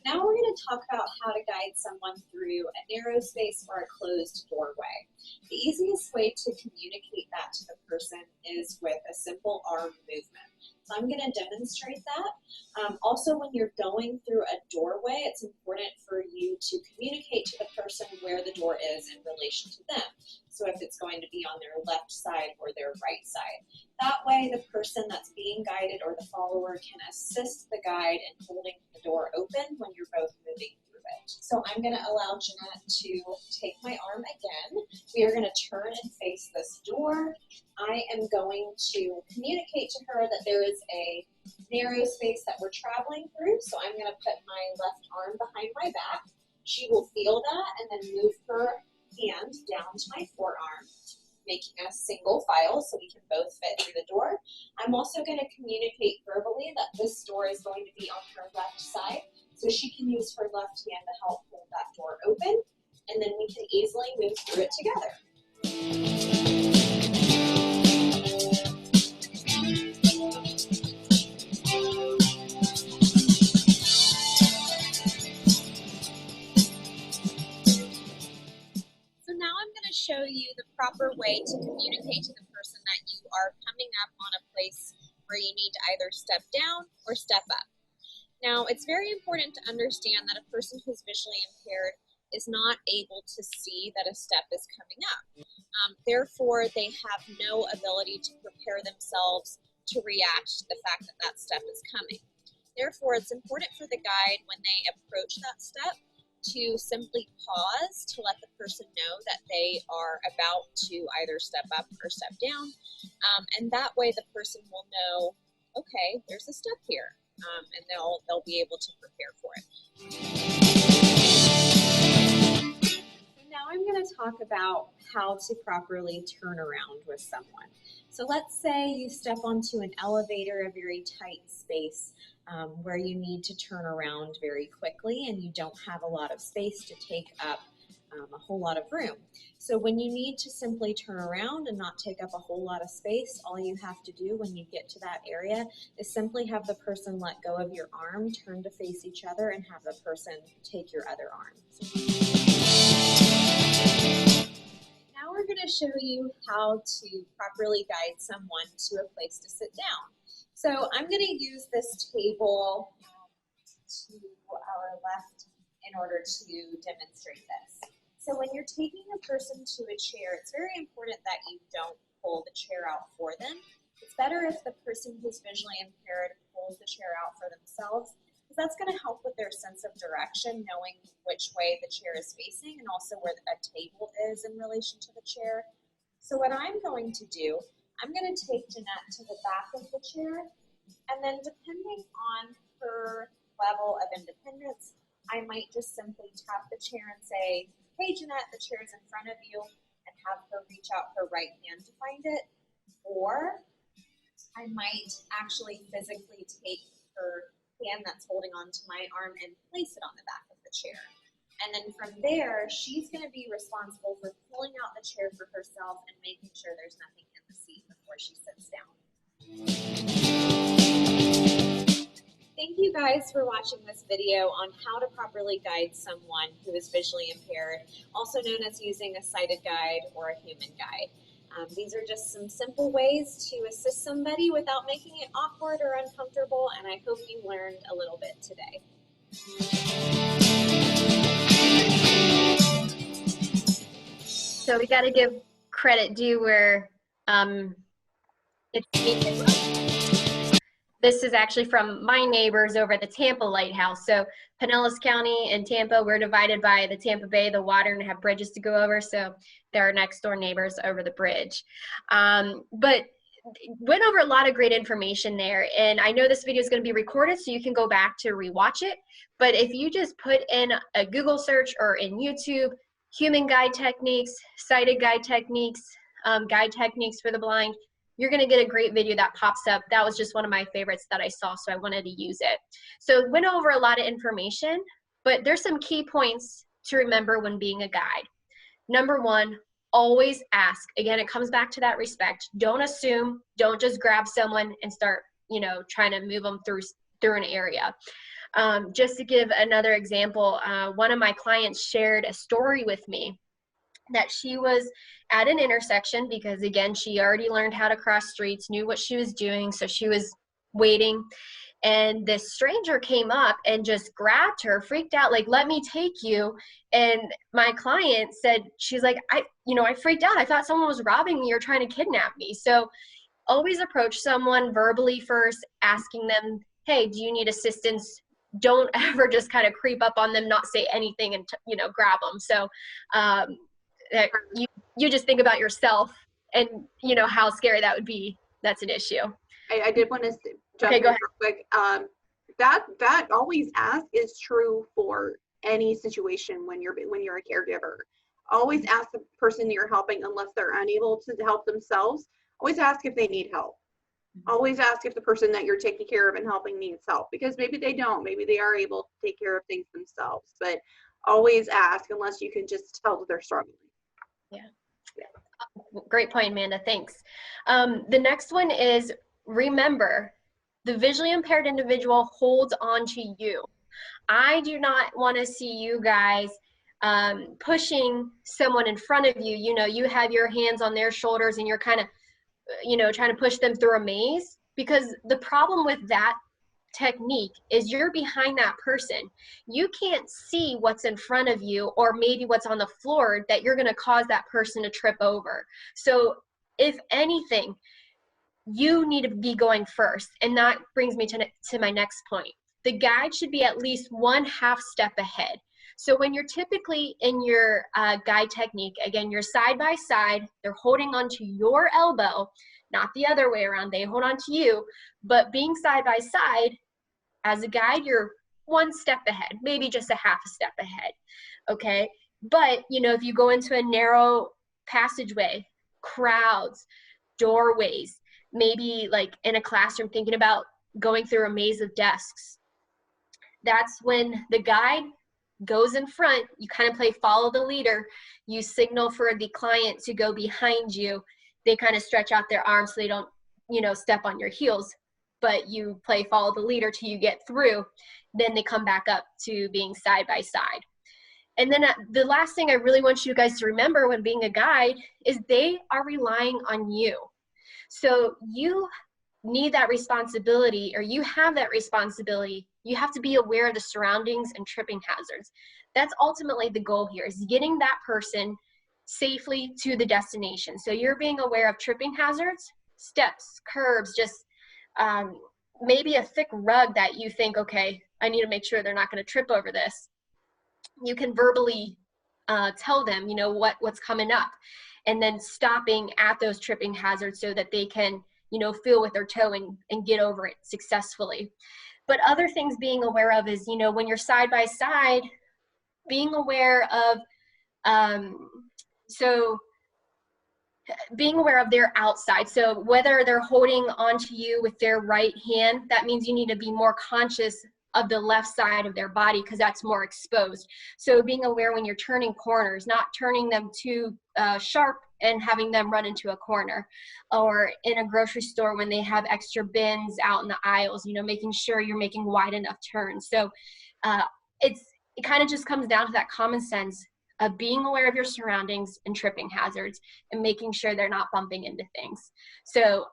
[SPEAKER 4] Now we're going to talk about how to guide someone through a narrow space or a closed doorway. The easiest way to communicate that to the person is with a simple arm movement. So I'm going to demonstrate that. Also, when you're going through a doorway, it's important for you to communicate to the person where the door is in relation to them. So if it's going to be on their left side or their right side. That way, the person that's being guided or the follower can assist the guide in holding the door open when you're both moving through it. So I'm going to allow Jeanette to take my arm again. We are going to turn and face this door. I am going to communicate to her that there is a narrow space that we're traveling through. So I'm going to put my left arm behind my back. She will feel that and then move her hand down to my forearm, making a single file so we can both fit through the door. I'm also going to communicate verbally that this door is going to be on her left side, so she can use her left hand to help hold that door open, and then we can easily move through it together. So now I'm going to show you the proper way to communicate to the person that you are coming up on a place where you need to either step down or step up. Now, it's very important to understand that a person who's visually impaired is not able to see that a step is coming up. Therefore, they have no ability to prepare themselves to react to the fact that that step is coming. Therefore, it's important for the guide when they approach that step to simply pause to let the person know that they are about to either step up or step down. And that way the person will know, okay, there's a step here, and they'll be able to prepare for it. So now I'm going to talk about how to properly turn around with someone. So let's say you step onto an elevator, a very tight space, where you need to turn around very quickly and you don't have a lot of space to take up a whole lot of room. So when you need to simply turn around and not take up a whole lot of space, all you have to do when you get to that area is simply have the person let go of your arm, turn to face each other, and have the person take your other arm. Now we're going to show you how to properly guide someone to a place to sit down. So I'm going to use this table to our left in order to demonstrate this. So when you're taking a person to a chair, it's very important that you don't pull the chair out for them. It's better if the person who's visually impaired pulls the chair out for themselves, because that's going to help with their sense of direction, knowing which way the chair is facing and also where a table is in relation to the chair. So what I'm going to do, I'm going to take Jeanette to the back of the chair, and then depending on her level of independence, I might just simply tap the chair and say, hey Jeanette, the chair is in front of you, and have her reach out her right hand to find it. Or I might actually physically take her hand that's holding onto my arm and place it on the back of the chair. And then from there, she's going to be responsible for pulling out the chair for herself and making sure there's nothing in the seat before she sits down. Thank you guys for watching this video on how to properly guide someone who is visually impaired, also known as using a sighted guide or a human guide. These are just some simple ways to assist somebody without making it awkward or uncomfortable, and I hope you learned a little bit today.
[SPEAKER 3] So we got to give credit due where it's This is actually from my neighbors over at the Tampa Lighthouse. So Pinellas County and Tampa, we're divided by the Tampa Bay, the water, and have bridges to go over. So they're our next door neighbors over the bridge. But went over a lot of great information there. And I know this video is going to be recorded, so you can go back to rewatch it. But if you just put in a Google search or in YouTube, human guide techniques, sighted guide techniques, guide techniques for the blind, you're going to get a great video that pops up. That was just one of my favorites that I saw, so I wanted to use it. So went over a lot of information, but there's some key points to remember when being a guide. Number one, always ask. Again, it comes back to that respect. Don't assume. Don't just grab someone and start, trying to move them through an area. Just to give another example, one of my clients shared a story with me that she was at an intersection because, again, she already learned how to cross streets, knew what she was doing, so she was waiting. And this stranger came up and just grabbed her, freaked out, like, let me take you. And my client said, she's like, I freaked out. I thought someone was robbing me or trying to kidnap me. So always approach someone verbally first, asking them, hey, do you need assistance? Don't ever just kind of creep up on them, not say anything, and grab them. So you just think about yourself and how scary that would be. That's an issue.
[SPEAKER 2] I did want to jump in real quick. That always ask is true for any situation when you're a caregiver. Always ask the person you're helping, unless they're unable to help themselves. Always ask if they need help. Always ask if the person that you're taking care of and helping needs help, because maybe they don't. Maybe they are able to take care of things themselves. But always ask, unless you can just tell that they're struggling.
[SPEAKER 3] Yeah. Great point, Amanda. Thanks. The next one is, remember, the visually impaired individual holds on to you. I do not want to see you guys pushing someone in front of you. You have your hands on their shoulders and you're kind of, trying to push them through a maze, because the problem with that technique is you're behind that person. You can't see what's in front of you, or maybe what's on the floor that you're going to cause that person to trip over. So if anything, you need to be going first. And that brings me to my next point. The guide should be at least 1/2 step ahead. So when you're typically in your guide technique, again, you're side by side, they're holding onto your elbow, not the other way around. They hold on to you, but being side by side, as a guide, you're 1 step ahead, maybe just 1/2 step ahead, okay? But, if you go into a narrow passageway, crowds, doorways, maybe like in a classroom thinking about going through a maze of desks, that's when the guide goes in front. You kind of play follow the leader. You signal for the client to go behind you. They kind of stretch out their arms so they don't, step on your heels, but you play follow the leader till you get through. Then they come back up to being side by side. And then the last thing I really want you guys to remember when being a guide is they are relying on you. So you need that responsibility, or you have that responsibility. You have to be aware of the surroundings and tripping hazards. That's ultimately the goal here, is getting that person safely to the destination. So you're being aware of tripping hazards, steps, curbs, just maybe a thick rug that you think, okay, I need to make sure they're not going to trip over this. You can verbally tell them, what's coming up, and then stopping at those tripping hazards so that they can, feel with their toe and get over it successfully. But other things being aware of is, when you're side by side, being aware of, being aware of their outside. So whether they're holding onto you with their right hand, that means you need to be more conscious of the left side of their body, because that's more exposed. So being aware when you're turning corners, not turning them too sharp and having them run into a corner, or in a grocery store when they have extra bins out in the aisles, making sure you're making wide enough turns. So it kind of just comes down to that common sense of being aware of your surroundings and tripping hazards and making sure they're not bumping into things. So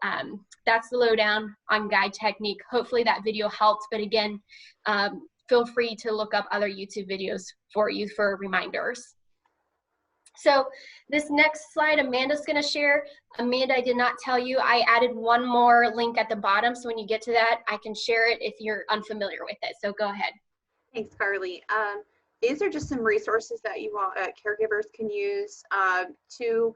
[SPEAKER 3] that's the lowdown on guide technique. Hopefully that video helped, but again, feel free to look up other YouTube videos for you for reminders. So this next slide, Amanda's going to share. Amanda, I did not tell you, I added one more link at the bottom, so when you get to that, I can share it if you're unfamiliar with it. So go ahead.
[SPEAKER 2] Thanks, Carly. These are just some resources that you all caregivers can use to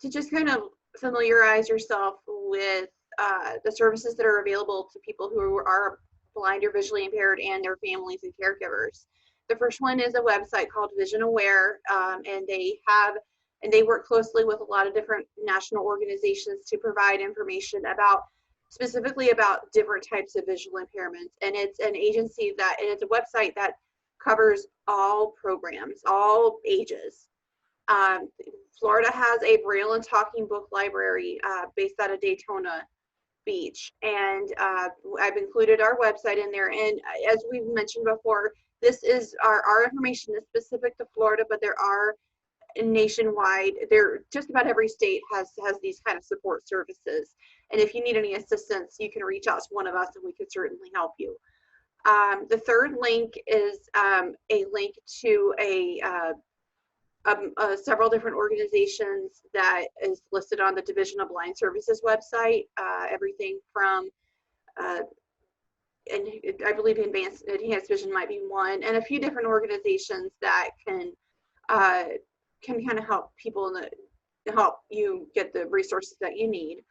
[SPEAKER 2] just kind of familiarize yourself with the services that are available to people who are blind or visually impaired and their families and caregivers. The first one is a website called Vision Aware, and they have and they work closely with a lot of different national organizations to provide information about, specifically about different types of visual impairments. And it's an agency that, and it's a website that covers all programs, all ages. Florida has a Braille and Talking Book library based out of Daytona Beach, and I've included our website in there. And as we've mentioned before, this is our information is specific to Florida, but there are nationwide, there just about every state has these kind of support services. And if you need any assistance, you can reach out to one of us and we can certainly help you. The third link is a link to several different organizations that is listed on the Division of Blind Services website. Everything from, and I believe Enhanced Vision might be one, and a few different organizations that can kind of help people help you get the resources that you need.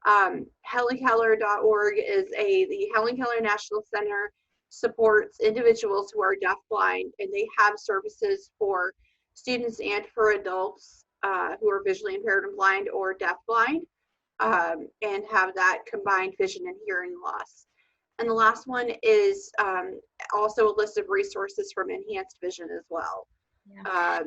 [SPEAKER 2] HelenKeller.org is the Helen Keller National Center supports individuals who are deafblind, and they have services for students and for adults who are visually impaired and blind or deafblind, and have that combined vision and hearing loss. And the last one is also a list of resources from Enhanced Vision as well. Yeah.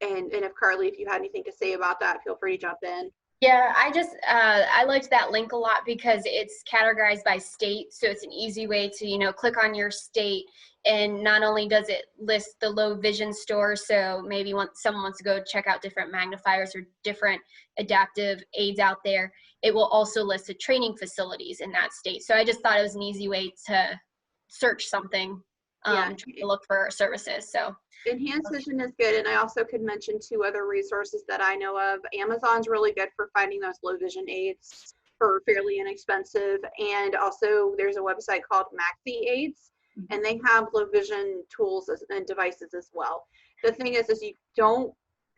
[SPEAKER 2] And if Carly, if you had anything to say about that, feel free to jump in.
[SPEAKER 3] Yeah, I liked that link a lot because it's categorized by state. So it's an easy way to, click on your state, and not only does it list the low vision store, so maybe someone wants to go check out different magnifiers or different adaptive aids out there, it will also list the training facilities in that state. So I just thought it was an easy way to search something, to look for services. So
[SPEAKER 2] Enhanced Vision is good, and I also could mention 2 other resources that I know of. Amazon's really good for finding those low vision aids for fairly inexpensive, and also there's a website called Maxi Aids, and they have low vision tools and devices as well. The thing is you don't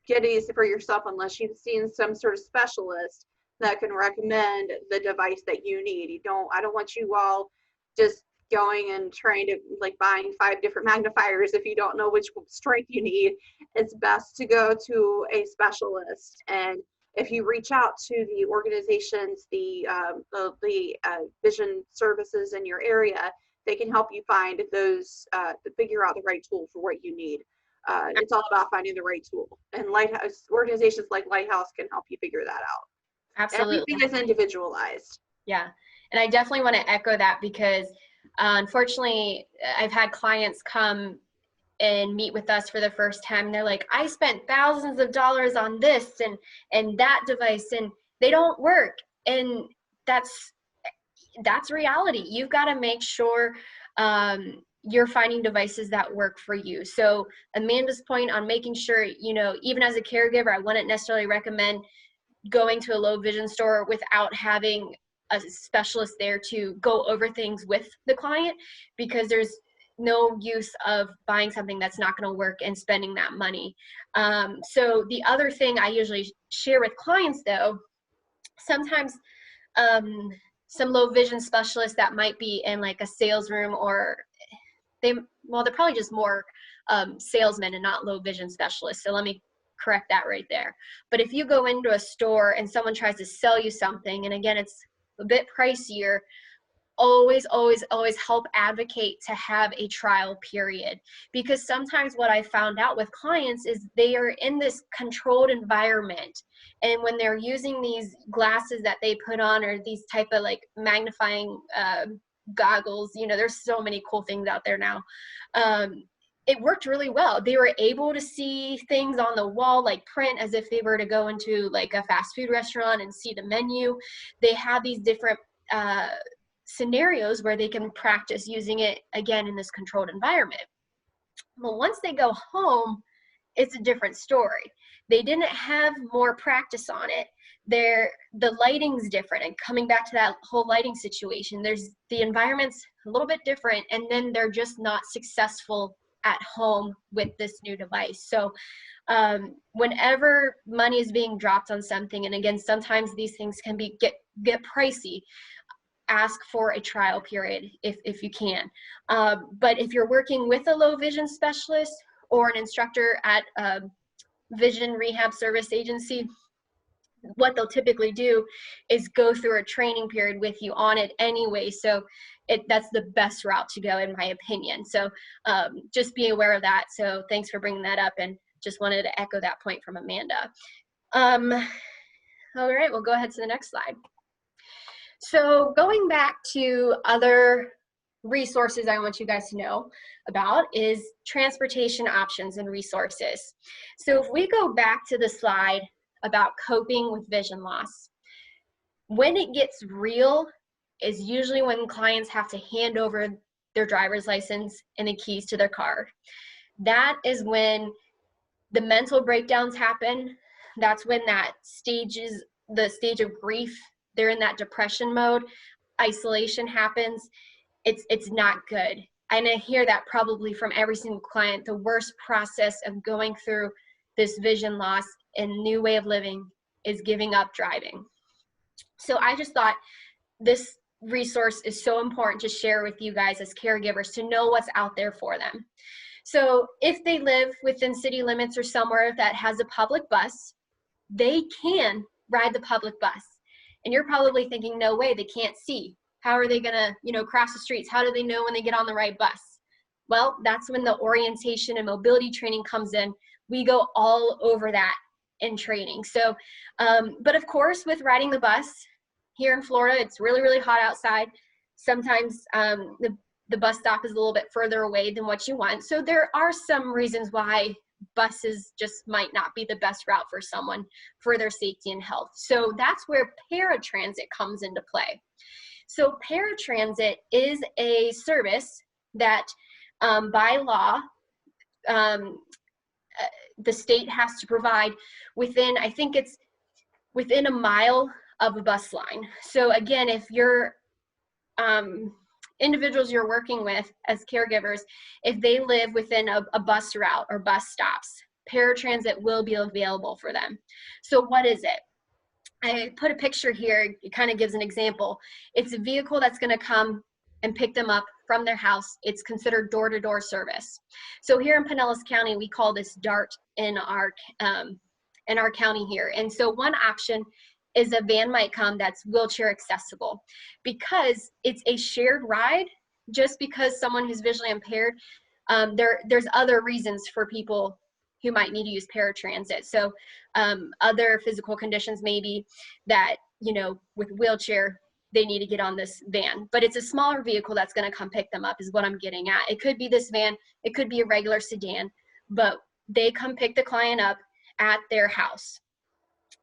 [SPEAKER 2] get these for yourself unless you've seen some sort of specialist that can recommend the device that you need. I don't want you all just going and trying to buying 5 different magnifiers if you don't know which strength you need. It's best to go to a specialist, and if you reach out to the organizations, the vision services in your area, they can help you find those, figure out the right tool for what you need. It's all about finding the right tool, and organizations like Lighthouse can help you figure that out.
[SPEAKER 3] Absolutely.
[SPEAKER 2] Everything is individualized.
[SPEAKER 3] Yeah, and I definitely want to echo that because unfortunately, I've had clients come and meet with us for the first time. They're like, I spent thousands of dollars on this and that device, and they don't work. And that's reality. You've got to make sure you're finding devices that work for you. So Amanda's point on making sure, even as a caregiver, I wouldn't necessarily recommend going to a low vision store without having a specialist there to go over things with the client, because there's no use of buying something that's not going to work and spending that money. So the other thing I usually share with clients, though, sometimes some low vision specialists that might be in like a sales room, or they're probably just more salesmen and not low vision specialists. So let me correct that right there. But if you go into a store and someone tries to sell you something, and again, it's a bit pricier, always help advocate to have a trial period, because sometimes what I found out with clients is they are in this controlled environment, and when they're using these glasses that they put on, or these type of magnifying goggles, there's so many cool things out there now. It worked really well. They were able to see things on the wall, like print, as if they were to go into a fast food restaurant and see the menu. They have these different scenarios where they can practice using it, again, in this controlled environment. Well, once they go home, it's a different story. They didn't have more practice on it. The lighting's different, and coming back to that whole lighting situation, the environment's a little bit different, and then they're just not successful at home with this new device. So whenever money is being dropped on something, and again, sometimes these things can get pricey, ask for a trial period if you can. But if you're working with a low vision specialist or an instructor at vision rehab service agency, what they'll typically do is go through a training period with you on it anyway. So that's the best route to go, in my opinion. So just be aware of that. So thanks for bringing that up, and just wanted to echo that point from Amanda. All right, we'll go ahead to the next slide. So going back to other resources I want you guys to know about is transportation options and resources. So if we go back to the slide about coping with vision loss, when it gets real is usually when clients have to hand over their driver's license and the keys to their car. That is when the mental breakdowns happen. That's when that the stage of grief. They're in that depression mode. Isolation happens. It's not good. And I hear that probably from every single client. The worst process of going through this vision loss and new way of living is giving up driving. So I just thought this resource is so important to share with you guys as caregivers, to know what's out there for them. So if they live within city limits or somewhere that has a public bus, they can ride the public bus. And you're probably thinking, no way, they can't see. How are they gonna, cross the streets? How do they know when they get on the right bus? Well, that's when the orientation and mobility training comes in. We go all over that in training. So, but of course, with riding the bus, here in Florida, it's really, really hot outside. Sometimes the bus stop is a little bit further away than what you want. So there are some reasons why buses just might not be the best route for someone for their safety and health. So that's where Paratransit comes into play. So Paratransit is a service that by law, the state has to provide within, I think it's within a mile of a bus line. So again, if you're individuals you're working with as caregivers, if they live within a bus route or bus stops, Paratransit will be available for them. So what is it? I put a picture here. It kind of gives an example. It's a vehicle that's going to come and pick them up from their house. It's considered door-to-door service. So here in Pinellas County, we call this DART in our county here. And so one option is a van might come that's wheelchair accessible, because it's a shared ride. Just because someone who's visually impaired, there's other reasons for people who might need to use Paratransit. So other physical conditions maybe that, with wheelchair, they need to get on this van. But it's a smaller vehicle that's going to come pick them up is what I'm getting at. It could be this van, it could be a regular sedan, but they come pick the client up at their house.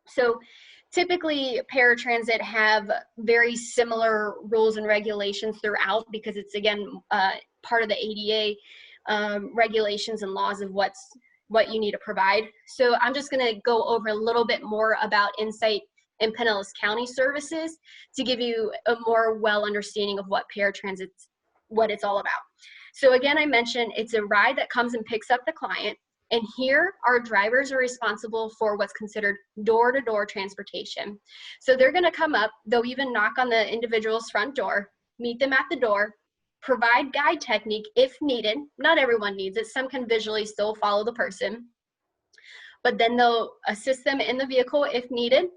[SPEAKER 3] So typically Paratransit have very similar rules and regulations throughout, because it's, again, part of the ADA regulations and laws of what you need to provide. So I'm just going to go over a little bit more about Insight and Pinellas County services to give you a more well understanding of what what it's all about. So again, I mentioned it's a ride that comes and picks up the client. And here, our drivers are responsible for what's considered door-to-door transportation. So they're going to come up, they'll even knock on the individual's front door, meet them at the door, provide guide technique if needed. Not everyone needs it. Some can visually still follow the person. But then they'll assist them in the vehicle if needed,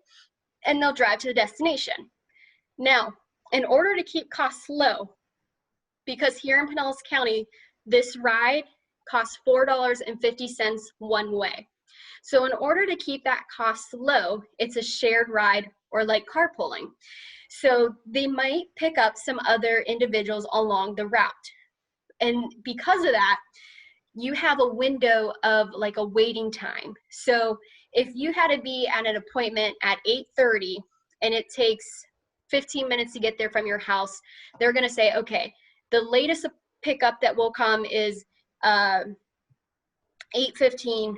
[SPEAKER 3] and they'll drive to the destination. Now, in order to keep costs low, because here in Pinellas County, this ride costs $4.50 one way. So in order to keep that cost low, it's a shared ride, or like carpooling. So they might pick up some other individuals along the route. And because of that, you have a window of like a waiting time. So if you had to be at an appointment at 8:30 and it takes 15 minutes to get there from your house, they're going to say, okay, the latest pickup that will come is 8:15,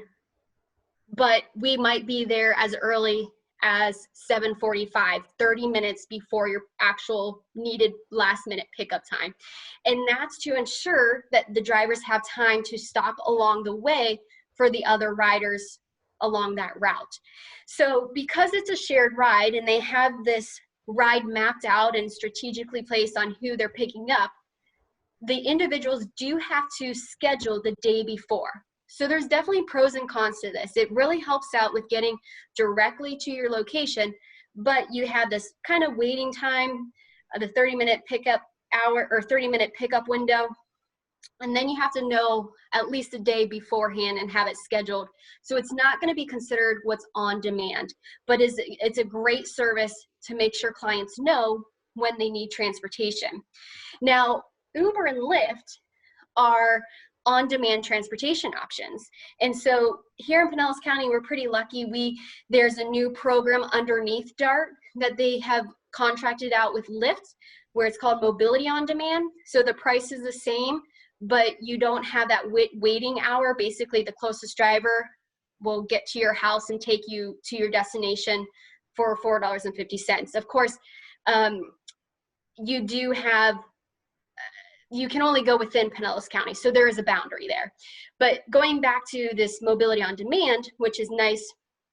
[SPEAKER 3] but we might be there as early as 7:45, 30 minutes before your actual needed last minute pickup time. And that's to ensure that the drivers have time to stop along the way for the other riders along that route. So because it's a shared ride and they have this ride mapped out and strategically placed on who they're picking up, the individuals do have to schedule the day before. So there's definitely pros and cons to this. It really helps out with getting directly to your location, but you have this kind of waiting time, the 30-minute pickup hour or 30-minute pickup window. And then you have to know at least a day beforehand and have it scheduled. So it's not going to be considered what's on demand, but it's a great service to make sure clients know when they need transportation. Now, Uber and Lyft are on-demand transportation options. And so here in Pinellas County, we're pretty lucky. There's a new program underneath DART that they have contracted out with Lyft, where it's called Mobility on Demand. So the price is the same, but you don't have that waiting hour. Basically, the closest driver will get to your house and take you to your destination for $4.50. Of course, you can only go within Pinellas County, so there is a boundary there. But going back to this mobility on demand, which is nice,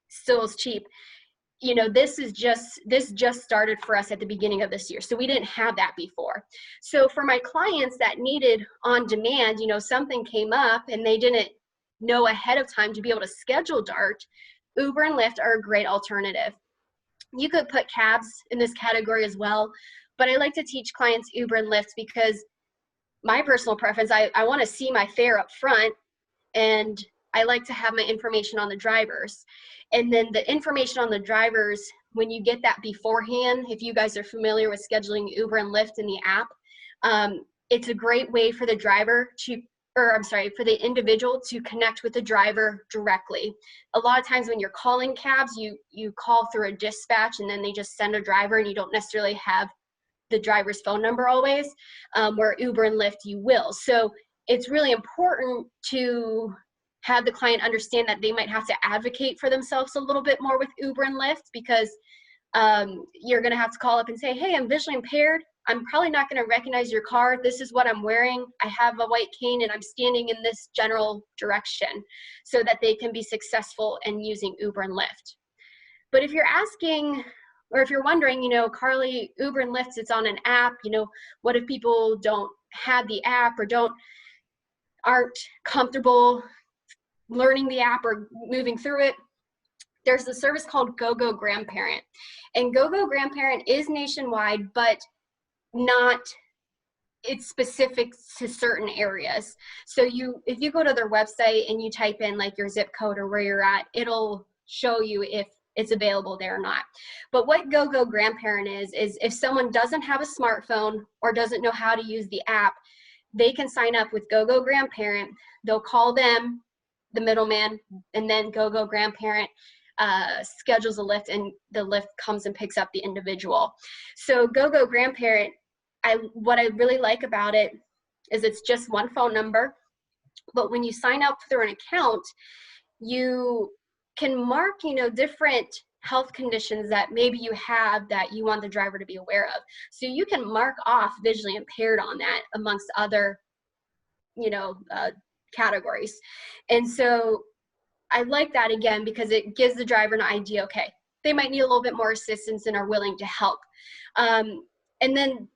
[SPEAKER 3] still is cheap, you know, this just started for us at the beginning of this year, so we didn't have that before. So for my clients that needed on demand, you know, something came up and they didn't know ahead of time to be able to schedule DART, Uber and Lyft are a great alternative. You could put cabs in this category as well, but I like to teach clients Uber and Lyft because my personal preference, I want to see my fare up front, and I like to have my information on the drivers. And then the information on the drivers, when you get that beforehand, if you guys are familiar with scheduling Uber and Lyft in the app, it's a great way for the for the individual to connect with the driver directly. A lot of times when you're calling cabs, you call through a dispatch and then they just send a driver and you don't necessarily have the driver's phone number always, where Uber and Lyft you will. So it's really important to have the client understand that they might have to advocate for themselves a little bit more with Uber and Lyft, because you're gonna have to call up and say, hey, I'm visually impaired. I'm probably not gonna recognize your car. This is what I'm wearing. I have a white cane and I'm standing in this general direction, so that they can be successful in using Uber and Lyft. But if you're asking, or if you're wondering, you know, Carly, Uber and Lyft, it's on an app, you know, what if people don't have the app or aren't comfortable learning the app or moving through it? There's a service called Go Grandparent. And Go Grandparent is nationwide, but it's specific to certain areas. So if you go to their website and you type in like your zip code or where you're at, it'll show you if it's available there or not. But what Go Grandparent is if someone doesn't have a smartphone or doesn't know how to use the app, they can sign up with Go Grandparent. They'll call them, the middleman, and then Go Grandparent schedules a Lyft, and the Lyft comes and picks up the individual. So Go Grandparent, what I really like about it is it's just one phone number, but when you sign up through an account, you can mark, you know, different health conditions that maybe you have that you want the driver to be aware of. So you can mark off visually impaired on that amongst other, you know, categories. And so I like that, again, because it gives the driver an idea, okay, they might need a little bit more assistance and are willing to help. And then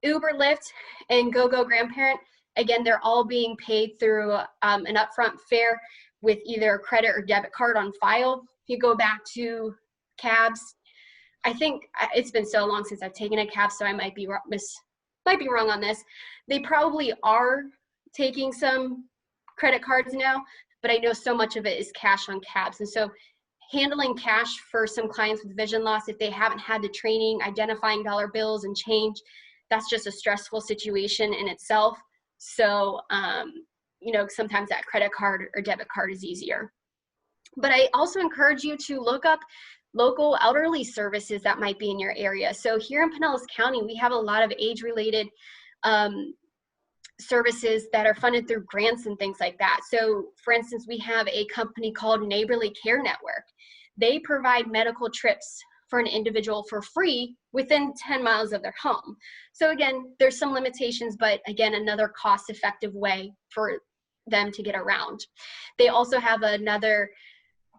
[SPEAKER 3] Uber, Lyft, and Go Grandparent, again, they're all being paid through an upfront fare with either a credit or debit card on file. If you go back to cabs, I think it's been so long since I've taken a cab, so I might be wrong on this. They probably are taking some credit cards now, but I know so much of it is cash on cabs. And so handling cash for some clients with vision loss, if they haven't had the training, identifying dollar bills and change, that's just a stressful situation in itself. So, you know, sometimes that credit card or debit card is easier. But I also encourage you to look up local elderly services that might be in your area. So here in Pinellas County, we have a lot of age-related services that are funded through grants and things like that. So for instance, we have a company called Neighborly Care Network. They provide medical trips for an individual for free within 10 miles of their home. So again, there's some limitations, but again, another cost-effective way for them to get around. They also have another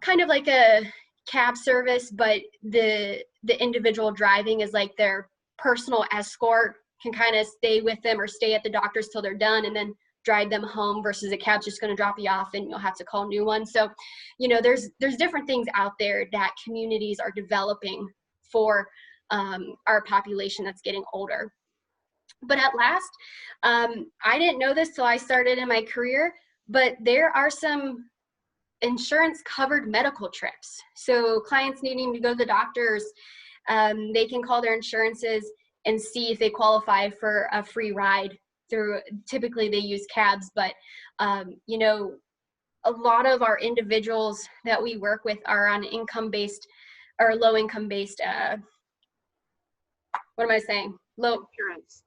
[SPEAKER 3] kind of like a cab service, but the individual driving is like their personal escort, can kind of stay with them or stay at the doctor's till they're done, and then drive them home versus a cab's just going to drop you off and you'll have to call a new one. So, you know, there's different things out there that communities are developing for our population that's getting older. But at last, I didn't know this till I started in my career, but there are some insurance covered medical trips. So clients needing to go to the doctors, they can call their insurances and see if they qualify for a free ride through, typically they use cabs, but you know, a lot of our individuals that we work with are on income-based or low income-based, what am I saying? Low
[SPEAKER 2] Insurance.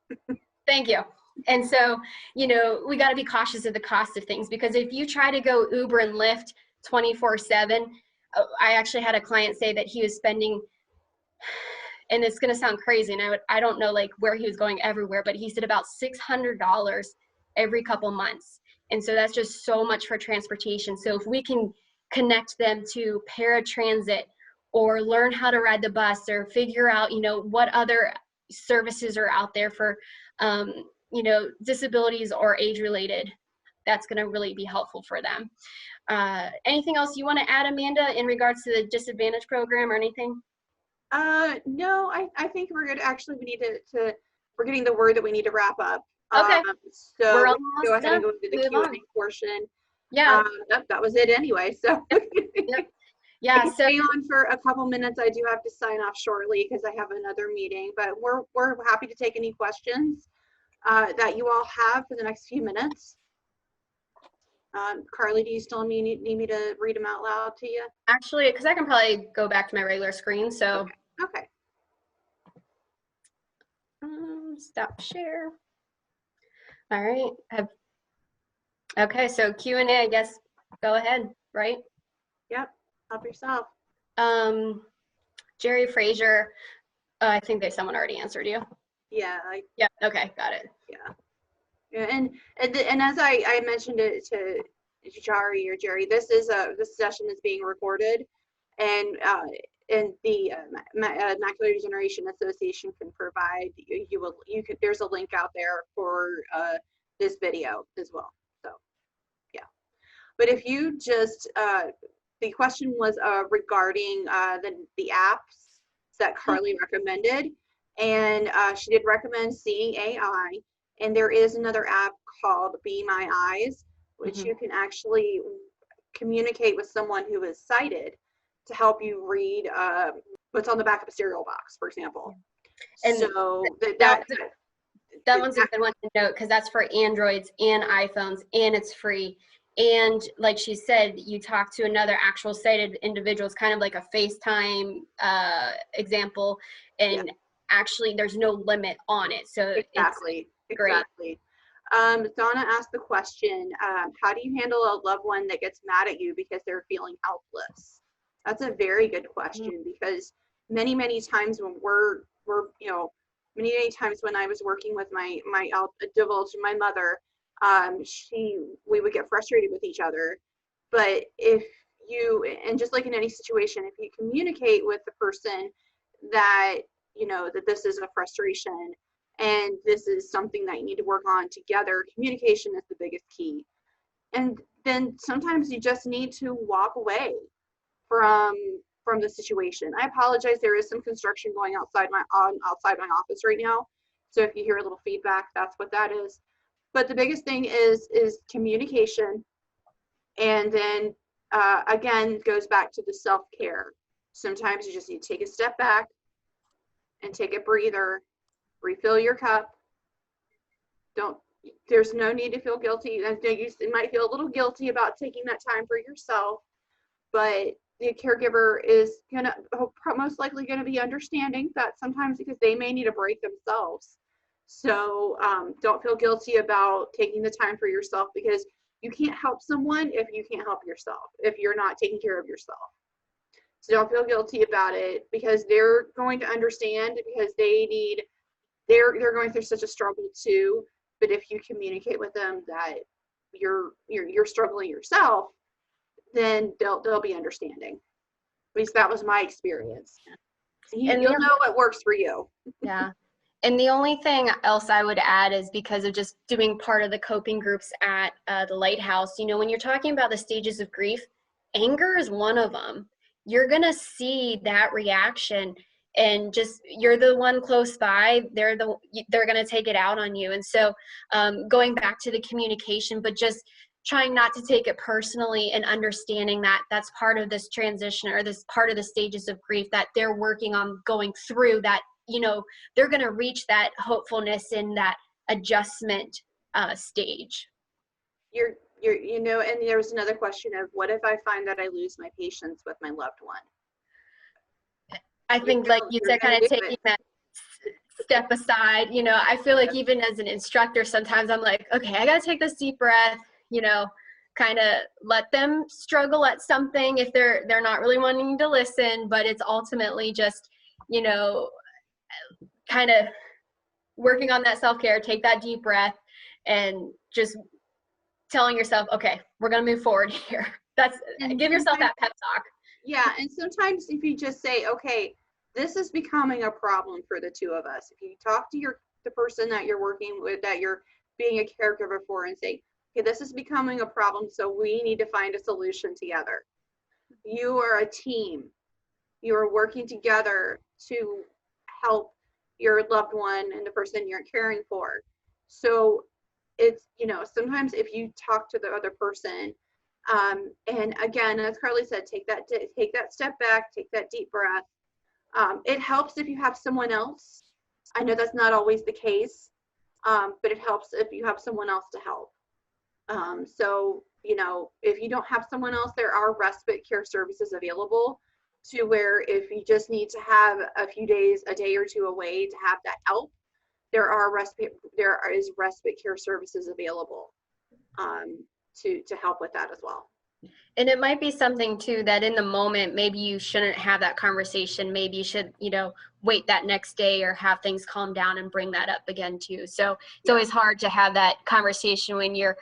[SPEAKER 3] Thank you. And so, you know, we got to be cautious of the cost of things, because if you try to go Uber and Lyft 24/7, I actually had a client say that he was spending, and it's going to sound crazy, and I don't know like where he was going everywhere, but he said about $600 every couple months. And so that's just so much for transportation. So if we can connect them to Paratransit or learn how to ride the bus or figure out, you know, what other services are out there for, you know, disabilities or age related, that's going to really be helpful for them. Anything else you want to add, Amanda, in regards to the disadvantage program or anything?
[SPEAKER 2] No, I think we're good. Actually, we need to we're getting the word that we need to wrap up.
[SPEAKER 3] Okay.
[SPEAKER 2] So
[SPEAKER 3] We're
[SPEAKER 2] we
[SPEAKER 3] almost
[SPEAKER 2] can go ahead and
[SPEAKER 3] done.
[SPEAKER 2] go into the
[SPEAKER 3] Move
[SPEAKER 2] Q&A
[SPEAKER 3] on.
[SPEAKER 2] portion.
[SPEAKER 3] Yeah.
[SPEAKER 2] That was it anyway. So
[SPEAKER 3] Yep. Yeah.
[SPEAKER 2] I can
[SPEAKER 3] So
[SPEAKER 2] stay on for a couple minutes. I do have to sign off shortly because I have another meeting, but we're happy to take any questions that you all have for the next few minutes. Carly, do you still need me to read them out loud to you?
[SPEAKER 3] actually, because I can probably go back to my regular screen. So
[SPEAKER 2] Okay.
[SPEAKER 3] stop share. All right. Okay. So Q&A, I guess. Go ahead. Right.
[SPEAKER 2] Yep. Help yourself.
[SPEAKER 3] Jerry Frazier. I think someone already answered you.
[SPEAKER 2] Yeah.
[SPEAKER 3] Yeah. Okay. Got it.
[SPEAKER 2] Yeah, and as I mentioned it to Jari or Jerry, this session is being recorded, and the Macular Regeneration Association can provide there's a link out there for this video as well. So yeah, but if you just the question was regarding the apps that Carly recommended, and she did recommend Seeing AI. And there is another app called Be My Eyes, which you can actually communicate with someone who is sighted to help you read what's on the back of a cereal box, for example.
[SPEAKER 3] And
[SPEAKER 2] so
[SPEAKER 3] that one's a good one to note, because that's for Androids and iPhones, and it's free. And like she said, you talk to another actual sighted individual. It's kind of like a FaceTime example, and actually there's no limit on it. So
[SPEAKER 2] exactly.
[SPEAKER 3] Great.
[SPEAKER 2] Donna asked the question, how do you handle a loved one that gets mad at you because they're feeling helpless? That's a very good question, because many times when we're you know, many times when I was working with I'll divulge my mother, we would get frustrated with each other. But if you, and just like in any situation, if you communicate with the person that, you know, that this is a frustration and this is something that you need to work on together, communication is the biggest key. And then sometimes you just need to walk away from the situation. I apologize, there is some construction going outside my office right now. So if you hear a little feedback, that's what that is. But the biggest thing is communication. And then again, goes back to the self-care. Sometimes you just need to take a step back and take a breather, refill your cup. There's no need to feel guilty. You might feel a little guilty about taking that time for yourself, but the caregiver is most likely gonna be understanding that sometimes, because they may need a break themselves. So don't feel guilty about taking the time for yourself, because you can't help someone if you can't help yourself, if you're not taking care of yourself. So don't feel guilty about it, because they're going to understand, because they're going through such a struggle too. But if you communicate with them that you're struggling yourself, then they'll be understanding. At least that was my experience. You'll know what works for you.
[SPEAKER 3] Yeah. And the only thing else I would add is because of just doing part of the coping groups at the Lighthouse, you know, when you're talking about the stages of grief, anger is one of them. You're going to see that reaction, and just you're the one close by, they're going to take it out on you. And so going back to the communication, but just trying not to take it personally and understanding that that's part of this transition, or this part of the stages of grief that they're working on going through, that, you know, they're going to reach that hopefulness in that adjustment stage.
[SPEAKER 2] You know, and there was another question of, what if I find that I lose my patience with my loved one?
[SPEAKER 3] I think, like you said, kind of taking that step aside, you know, I feel like even as an instructor, sometimes I'm like, okay, I got to take this deep breath, you know, kind of let them struggle at something if they're not really wanting to listen, but it's ultimately just, you know, kind of working on that self-care, take that deep breath, and just telling yourself, okay, we're going to move forward here. Give yourself that pep talk.
[SPEAKER 2] Yeah, and sometimes if you just say, okay, this is becoming a problem for the two of us. If you talk to the person that you're working with, that you're being a caregiver for, and say, okay, this is becoming a problem, so we need to find a solution together. You are a team. You are working together to help your loved one and the person you're caring for. So it's, you know, sometimes if you talk to the other person, and again, as Carly said, take that step back, take that deep breath. It helps if you have someone else. I know that's not always the case, but it helps if you have someone else to help. So, you know, if you don't have someone else, there are respite care services available, to where if you just need to have a few days, a day or two away to have that help, there is respite care services available to help with that as well.
[SPEAKER 3] And it might be something too that in the moment, maybe you shouldn't have that conversation. Maybe you should, you know, wait that next day or have things calm down and bring that up again too. So it's always hard to have that conversation when you're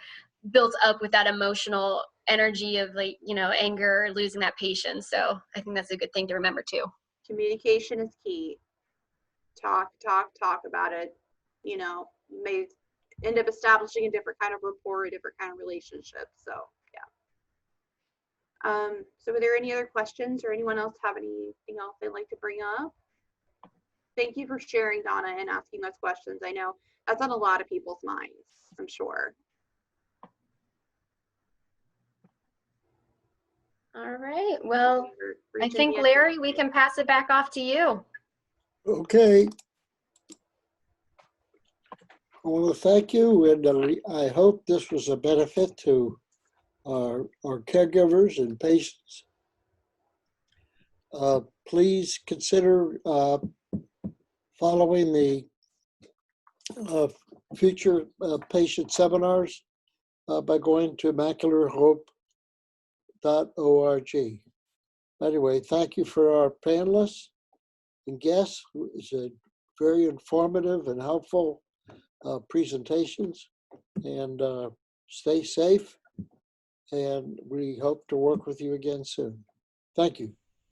[SPEAKER 3] built up with that emotional energy of, like, you know, anger, losing that patience. So I think that's a good thing to remember too.
[SPEAKER 2] Communication is key. Talk about it. You know, you may end up establishing a different kind of rapport, a different kind of relationship. So yeah. So are there any other questions, or anyone else have anything else they'd like to bring up? Thank you for sharing, Donna, and asking those questions. I know that's on a lot of people's minds, I'm sure.
[SPEAKER 3] All right. Well, I think, Larry, we can pass it back off to you.
[SPEAKER 1] Okay. I want to thank you, and I hope this was a benefit to our caregivers and patients. Please consider following the future patient seminars by going to macularhope.org. Anyway, thank you for our panelists and guests. It's a very informative and helpful presentations, and stay safe, and we hope to work with you again soon. Thank you.